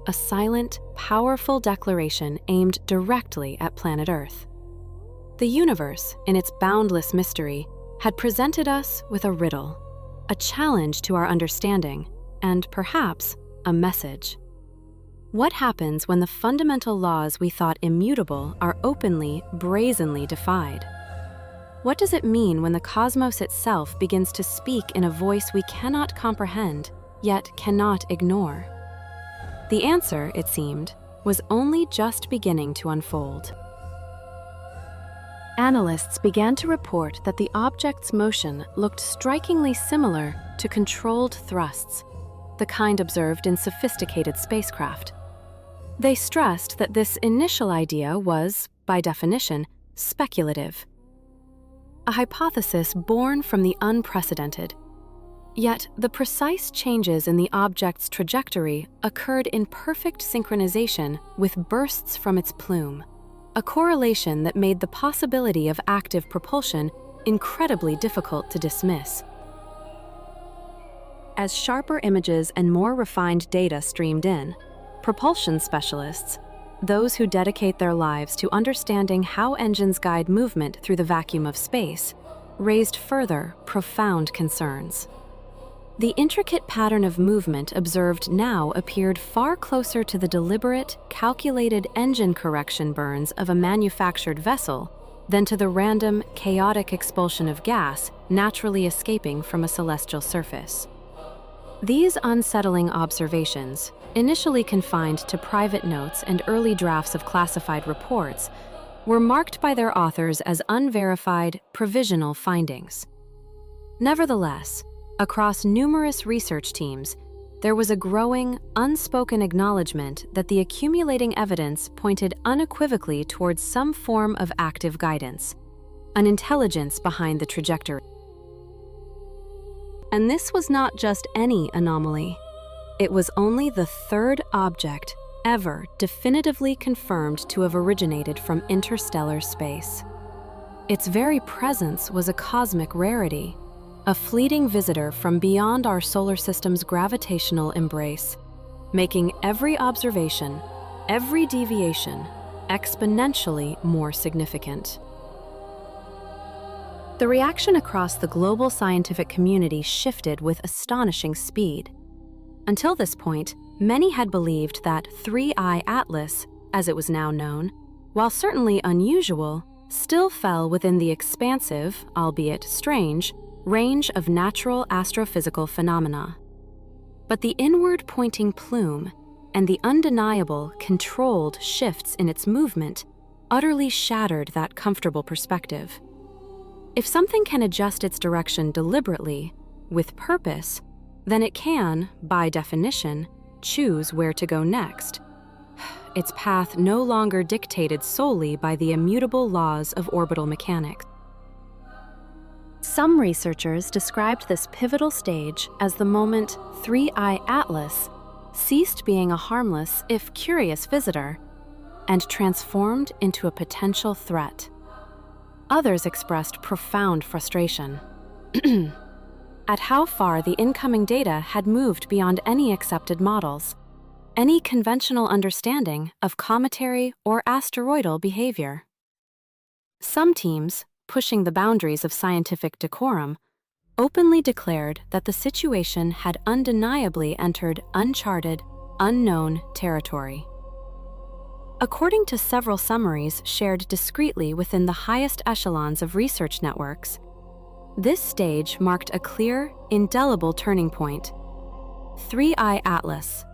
A silent, powerful declaration aimed directly at planet Earth. The universe, in its boundless mystery, had presented us with a riddle, a challenge to our understanding, and perhaps a message. What happens when the fundamental laws we thought immutable are openly, brazenly defied? What does it mean when the cosmos itself begins to speak in a voice we cannot comprehend, yet cannot ignore? The answer, it seemed, was only just beginning to unfold. Analysts began to report that the object's motion looked strikingly similar to controlled thrusts, the kind observed in sophisticated spacecraft. They stressed that this initial idea was, by definition, speculative, a hypothesis born from the unprecedented. Yet, the precise changes in the object's trajectory occurred in perfect synchronization with bursts from its plume, a correlation that made the possibility of active propulsion incredibly difficult to dismiss. As sharper images and more refined data streamed in, propulsion specialists, those who dedicate their lives to understanding how engines guide movement through the vacuum of space, raised further profound concerns. The intricate pattern of movement observed now appeared far closer to the deliberate, calculated engine correction burns of a manufactured vessel than to the random, chaotic expulsion of gas naturally escaping from a celestial surface. These unsettling observations, initially confined to private notes and early drafts of classified reports, were marked by their authors as unverified, provisional findings. Nevertheless, across numerous research teams, there was a growing, unspoken acknowledgement that the accumulating evidence pointed unequivocally towards some form of active guidance, an intelligence behind the trajectory. And this was not just any anomaly. It was only the third object ever definitively confirmed to have originated from interstellar space. Its very presence was a cosmic rarity, a fleeting visitor from beyond our solar system's gravitational embrace, making every observation, every deviation, exponentially more significant. The reaction across the global scientific community shifted with astonishing speed. Until this point, many had believed that 3I Atlas, as it was now known, while certainly unusual, still fell within the expansive, albeit strange, range of natural astrophysical phenomena. But the inward-pointing plume and the undeniable, controlled shifts in its movement utterly shattered that comfortable perspective. If something can adjust its direction deliberately, with purpose, then it can, by definition, choose where to go next. Its path no longer dictated solely by the immutable laws of orbital mechanics. Some researchers described this pivotal stage as the moment 3I Atlas ceased being a harmless, if curious, visitor and transformed into a potential threat. Others expressed profound frustration at how far the incoming data had moved beyond any accepted models, any conventional understanding of cometary or asteroidal behavior. Some teams, pushing the boundaries of scientific decorum, openly declared that the situation had undeniably entered uncharted, unknown territory. According to several summaries shared discreetly within the highest echelons of research networks, this stage marked a clear, indelible turning point. 3I Atlas.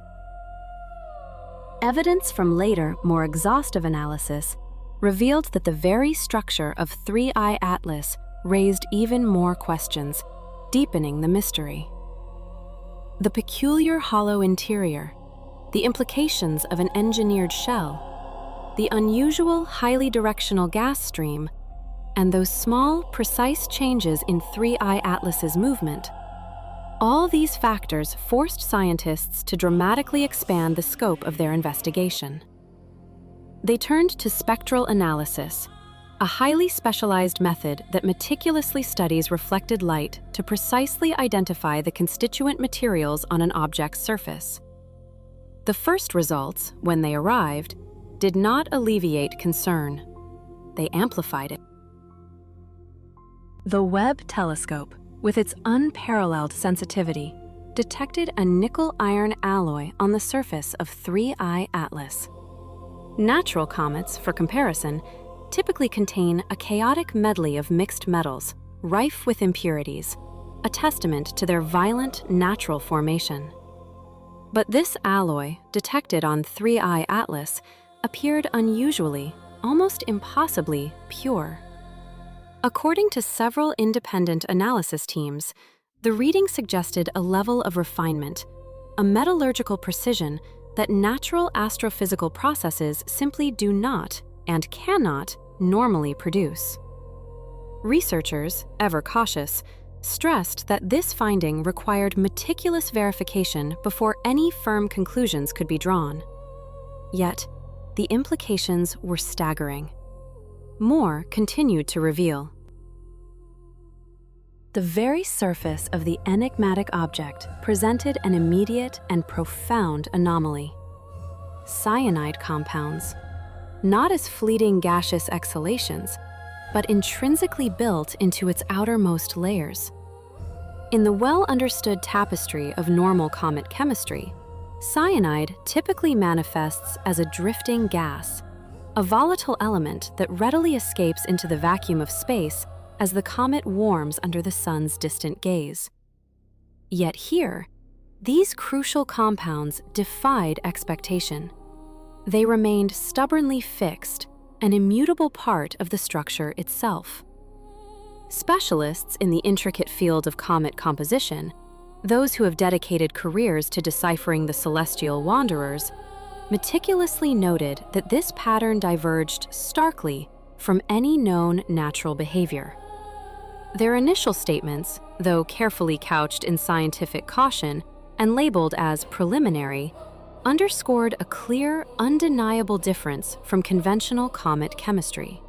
Evidence from later, more exhaustive analysis revealed that the very structure of 3I Atlas raised even more questions, deepening the mystery. The peculiar hollow interior, the implications of an engineered shell, the unusual, highly directional gas stream, and those small, precise changes in 3I Atlas's movement. All these factors forced scientists to dramatically expand the scope of their investigation. They turned to spectral analysis, a highly specialized method that meticulously studies reflected light to precisely identify the constituent materials on an object's surface. The first results, when they arrived, did not alleviate concern. They amplified it. The Webb telescope, with its unparalleled sensitivity, detected a nickel-iron alloy on the surface of 3I Atlas. Natural comets, for comparison, typically contain a chaotic medley of mixed metals, rife with impurities, a testament to their violent natural formation. But this alloy, detected on 3I Atlas, appeared unusually, almost impossibly, pure. According to several independent analysis teams, the reading suggested a level of refinement, a metallurgical precision that natural astrophysical processes simply do not and cannot normally produce. Researchers, ever cautious, stressed that this finding required meticulous verification before any firm conclusions could be drawn. Yet, the implications were staggering. More continued to reveal. The very surface of the enigmatic object presented an immediate and profound anomaly. Cyanide compounds, not as fleeting gaseous exhalations, but intrinsically built into its outermost layers. In the well-understood tapestry of normal comet chemistry, cyanide typically manifests as a drifting gas, a volatile element that readily escapes into the vacuum of space as the comet warms under the sun's distant gaze. Yet here, these crucial compounds defied expectation. They remained stubbornly fixed an immutable part of the structure itself. Specialists in the intricate field of comet composition, those who have dedicated careers to deciphering the celestial wanderers, meticulously noted that this pattern diverged starkly from any known natural behavior. Their initial statements, though carefully couched in scientific caution and labeled as preliminary, underscored a clear, undeniable difference from conventional comet chemistry.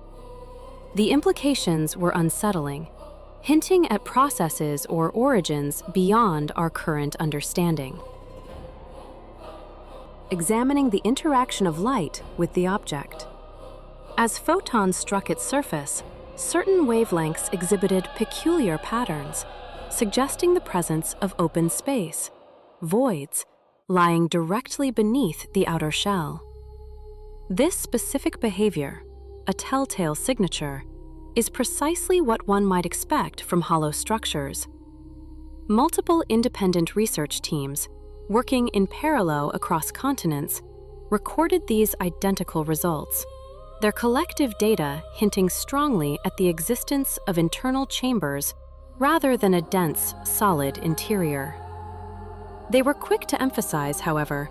The implications were unsettling, hinting at processes or origins beyond our current understanding. Examining the interaction of light with the object. As photons struck its surface, certain wavelengths exhibited peculiar patterns, suggesting the presence of open space, voids, lying directly beneath the outer shell. This specific behavior, a telltale signature, is precisely what one might expect from hollow structures. Multiple independent research teams, working in parallel across continents, recorded these identical results, their collective data hinting strongly at the existence of internal chambers rather than a dense, solid interior. They were quick to emphasize, however,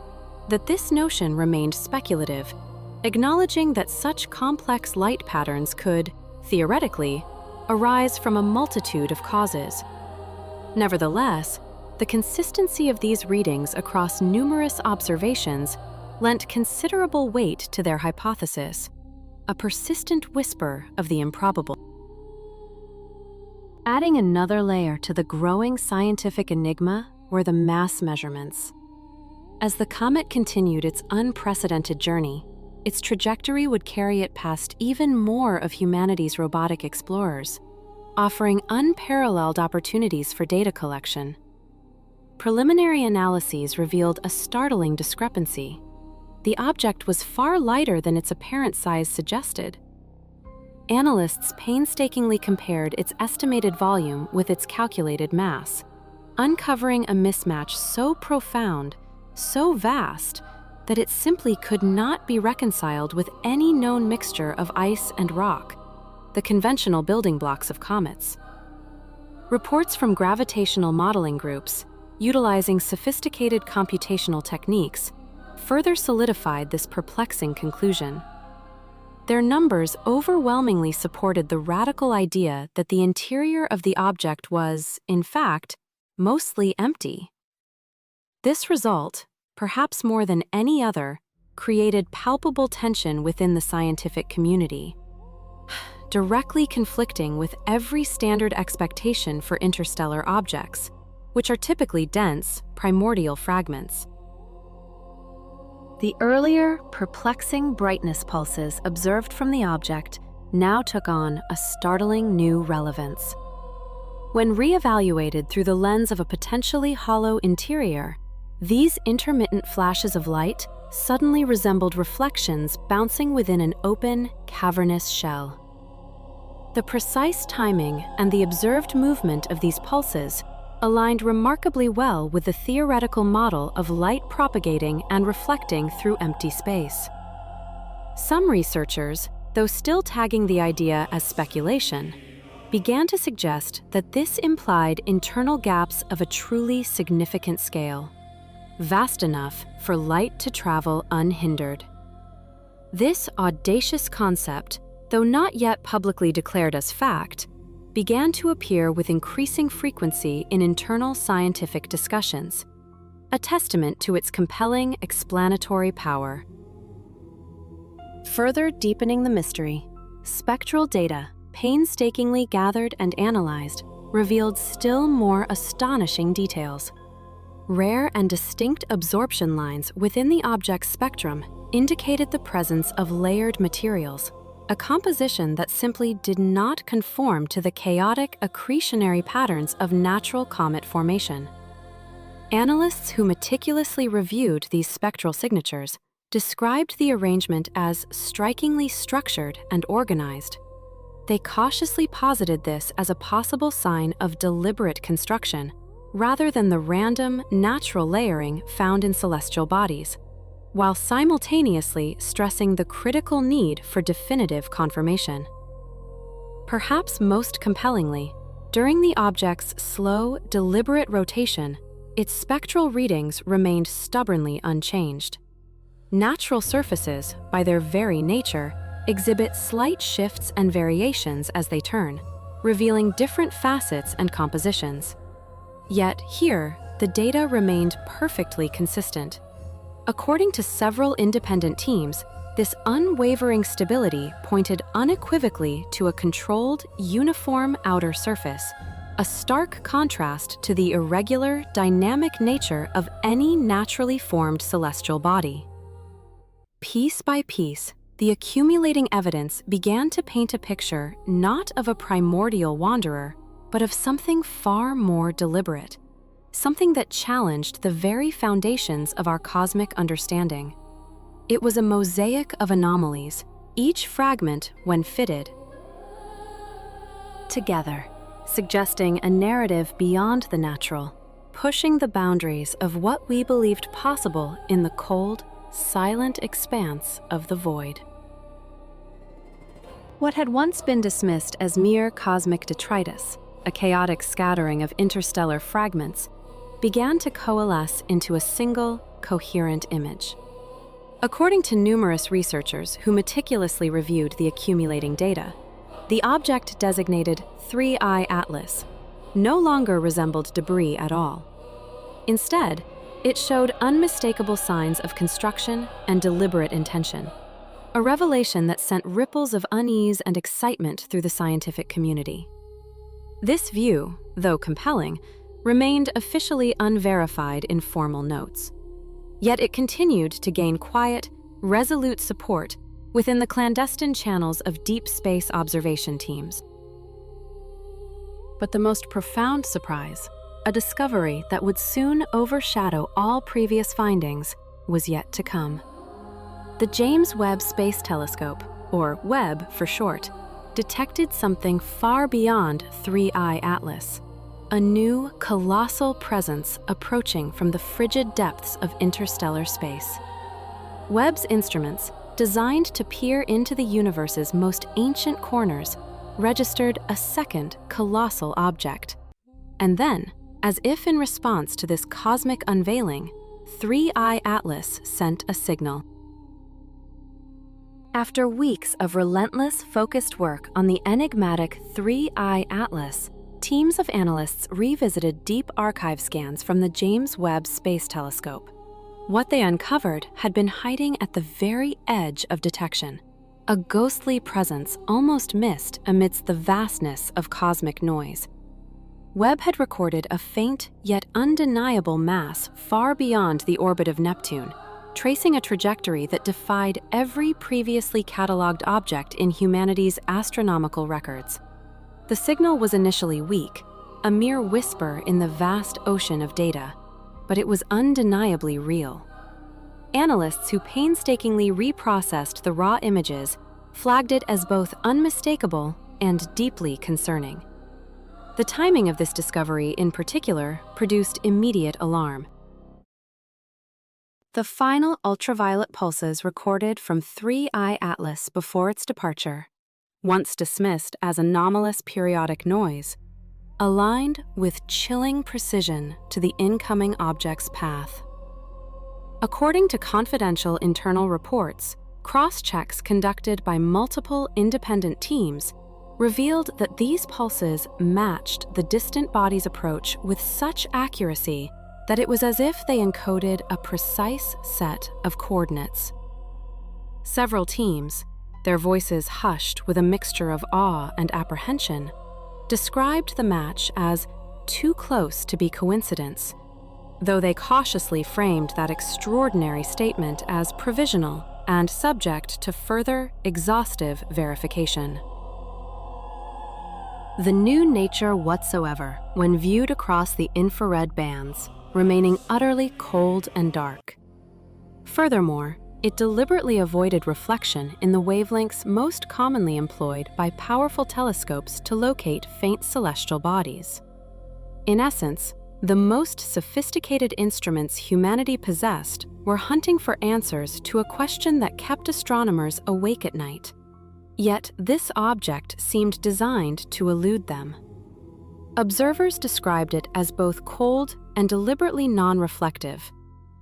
that this notion remained speculative, acknowledging that such complex light patterns could, theoretically, arise from a multitude of causes. Nevertheless, the consistency of these readings across numerous observations lent considerable weight to their hypothesis, a persistent whisper of the improbable. Adding another layer to the growing scientific enigma were the mass measurements. As the comet continued its unprecedented journey, its trajectory would carry it past even more of humanity's robotic explorers, offering unparalleled opportunities for data collection. Preliminary analyses revealed a startling discrepancy. The object was far lighter than its apparent size suggested. Analysts painstakingly compared its estimated volume with its calculated mass, uncovering a mismatch so profound, so vast, that it simply could not be reconciled with any known mixture of ice and rock, the conventional building blocks of comets. Reports from gravitational modeling groups, utilizing sophisticated computational techniques, further solidified this perplexing conclusion. Their numbers overwhelmingly supported the radical idea that the interior of the object was, in fact, mostly empty. This result, perhaps more than any other, created palpable tension within the scientific community, directly conflicting with every standard expectation for interstellar objects, which are typically dense, primordial fragments. The earlier, perplexing brightness pulses observed from the object now took on a startling new relevance. When reevaluated through the lens of a potentially hollow interior, these intermittent flashes of light suddenly resembled reflections bouncing within an open, cavernous shell. The precise timing and the observed movement of these pulses aligned remarkably well with the theoretical model of light propagating and reflecting through empty space. Some researchers, though still tagging the idea as speculation, began to suggest that this implied internal gaps of a truly significant scale, vast enough for light to travel unhindered. This audacious concept, though not yet publicly declared as fact, began to appear with increasing frequency in internal scientific discussions, a testament to its compelling explanatory power. Further deepening the mystery, spectral data, painstakingly gathered and analyzed, revealed still more astonishing details. Rare and distinct absorption lines within the object's spectrum indicated the presence of layered materials, a composition that simply did not conform to the chaotic accretionary patterns of natural comet formation. Analysts who meticulously reviewed these spectral signatures described the arrangement as strikingly structured and organized. They cautiously posited this as a possible sign of deliberate construction, rather than the random, natural layering found in celestial bodies. while simultaneously stressing the critical need for definitive confirmation. Perhaps most compellingly, during the object's slow, deliberate rotation, its spectral readings remained stubbornly unchanged. Natural surfaces, by their very nature, exhibit slight shifts and variations as they turn, revealing different facets and compositions. Yet here, the data remained perfectly consistent. According to several independent teams, this unwavering stability pointed unequivocally to a controlled, uniform outer surface, a stark contrast to the irregular, dynamic nature of any naturally formed celestial body. Piece by piece, the accumulating evidence began to paint a picture not of a primordial wanderer, but of something far more deliberate, something that challenged the very foundations of our cosmic understanding. It was a mosaic of anomalies, each fragment, when fitted together, suggesting a narrative beyond the natural, pushing the boundaries of what we believed possible in the cold, silent expanse of the void. What had once been dismissed as mere cosmic detritus, a chaotic scattering of interstellar fragments, began to coalesce into a single, coherent image. According to numerous researchers who meticulously reviewed the accumulating data, the object designated 3I Atlas no longer resembled debris at all. Instead, it showed unmistakable signs of construction and deliberate intention, a revelation that sent ripples of unease and excitement through the scientific community. This view, though compelling, remained officially unverified in formal notes. Yet it continued to gain quiet, resolute support within the clandestine channels of deep space observation teams. But the most profound surprise, a discovery that would soon overshadow all previous findings, was yet to come. The James Webb Space Telescope, or Webb for short, detected something far beyond 3I Atlas, a new, colossal presence approaching from the frigid depths of interstellar space. Webb's instruments, designed to peer into the universe's most ancient corners, registered a second colossal object. And then, as if in response to this cosmic unveiling, 3I Atlas sent a signal. After weeks of relentless, focused work on the enigmatic 3I Atlas, teams of analysts revisited deep archive scans from the James Webb Space Telescope. What they uncovered had been hiding at the very edge of detection, a ghostly presence almost missed amidst the vastness of cosmic noise. Webb had recorded a faint yet undeniable mass far beyond the orbit of Neptune, tracing a trajectory that defied every previously catalogued object in humanity's astronomical records. The signal was initially weak, a mere whisper in the vast ocean of data, but it was undeniably real. Analysts who painstakingly reprocessed the raw images flagged it as both unmistakable and deeply concerning. The timing of this discovery, in particular, produced immediate alarm. The final ultraviolet pulses recorded from 3I Atlas before its departure, once dismissed as anomalous periodic noise, aligned with chilling precision to the incoming object's path. According to confidential internal reports, cross-checks conducted by multiple independent teams revealed that these pulses matched the distant body's approach with such accuracy that it was as if they encoded a precise set of coordinates. Several teams, their voices hushed with a mixture of awe and apprehension, described the match as too close to be coincidence, though they cautiously framed that extraordinary statement as provisional and subject to further, exhaustive verification. The new nature whatsoever, when viewed across the infrared bands, remaining utterly cold and dark. Furthermore, it deliberately avoided reflection in the wavelengths most commonly employed by powerful telescopes to locate faint celestial bodies. In essence, the most sophisticated instruments humanity possessed were hunting for answers to a question that kept astronomers awake at night. Yet this object seemed designed to elude them. Observers described it as both cold and deliberately non-reflective,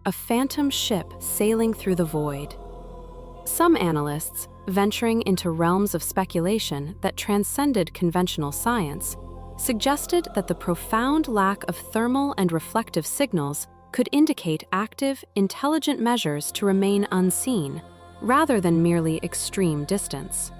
a phantom ship sailing through the void. Some analysts, venturing into realms of speculation that transcended conventional science, suggested that the profound lack of thermal and reflective signals could indicate active, intelligent measures to remain unseen, rather than merely extreme distance.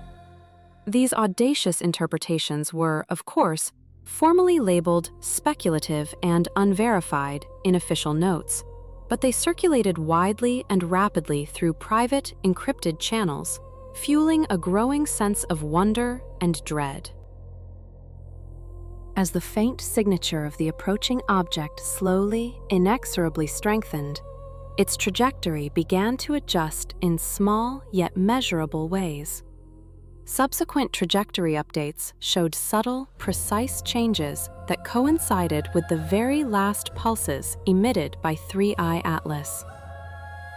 These audacious interpretations were, of course, formally labeled speculative and unverified in official notes, but they circulated widely and rapidly through private, encrypted channels, fueling a growing sense of wonder and dread. As the faint signature of the approaching object slowly, inexorably strengthened, its trajectory began to adjust in small yet measurable ways. Subsequent trajectory updates showed subtle, precise changes that coincided with the very last pulses emitted by 3I Atlas.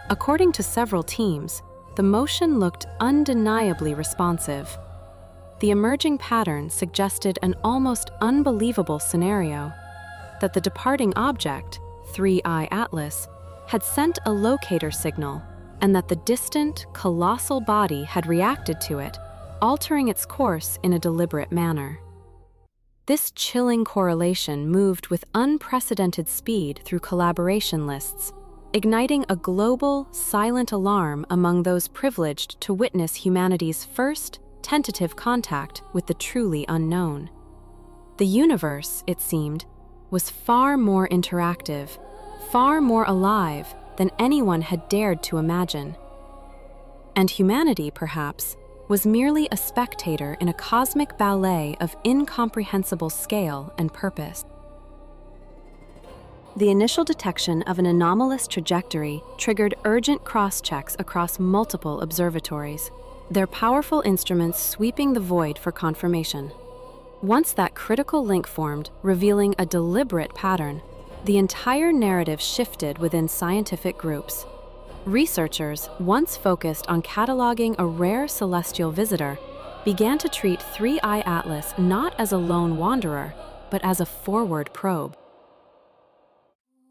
According to several teams, the motion looked undeniably responsive. The emerging pattern suggested an almost unbelievable scenario: that the departing object, 3I Atlas, had sent a locator signal, and that the distant, colossal body had reacted to it, altering its course in a deliberate manner. This chilling correlation moved with unprecedented speed through collaboration lists, igniting a global, silent alarm among those privileged to witness humanity's first, tentative contact with the truly unknown. The universe, it seemed, was far more interactive, far more alive than anyone had dared to imagine. And humanity, perhaps, was merely a spectator in a cosmic ballet of incomprehensible scale and purpose. The initial detection of an anomalous trajectory triggered urgent cross-checks across multiple observatories, their powerful instruments sweeping the void for confirmation. Once that critical link formed, revealing a deliberate pattern, the entire narrative shifted within scientific groups. Researchers, once focused on cataloging a rare celestial visitor, began to treat 3I Atlas not as a lone wanderer, but as a forward probe.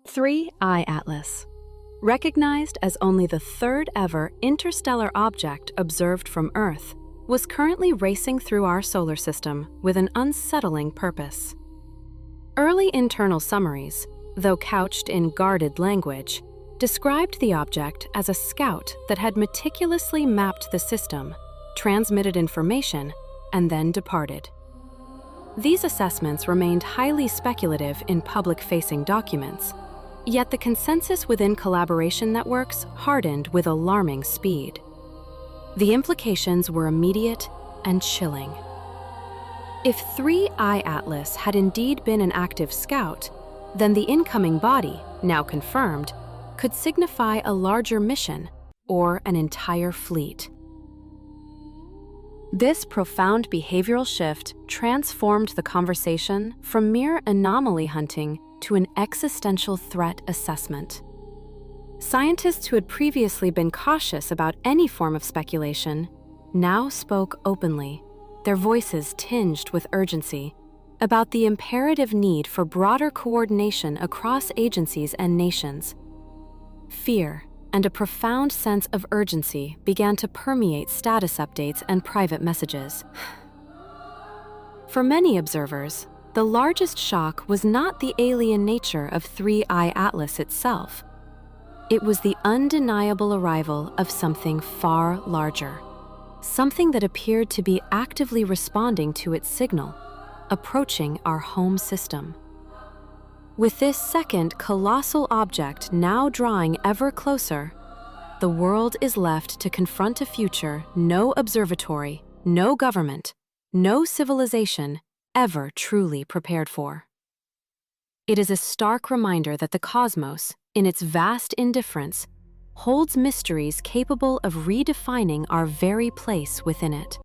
3I Atlas. Recognized as only the third ever interstellar object observed from Earth, was currently racing through our solar system with an unsettling purpose. Early internal summaries, though couched in guarded language, described the object as a scout that had meticulously mapped the system, transmitted information, and then departed. These assessments remained highly speculative in public-facing documents, yet the consensus within collaboration networks hardened with alarming speed. The implications were immediate and chilling. If 3I Atlas had indeed been an active scout, then the incoming body, now confirmed, could signify a larger mission or an entire fleet. This profound behavioral shift transformed the conversation from mere anomaly hunting to an existential threat assessment. Scientists who had previously been cautious about any form of speculation now spoke openly, their voices tinged with urgency, about the imperative need for broader coordination across agencies and nations. Fear and a profound sense of urgency began to permeate status updates and private messages. For many observers, the largest shock was not the alien nature of 3I Atlas itself. It was the undeniable arrival of something far larger, something that appeared to be actively responding to its signal, approaching our home system. With this second colossal object now drawing ever closer, the world is left to confront a future no observatory, no government, no civilization ever truly prepared for. It is a stark reminder that the cosmos, in its vast indifference, holds mysteries capable of redefining our very place within it.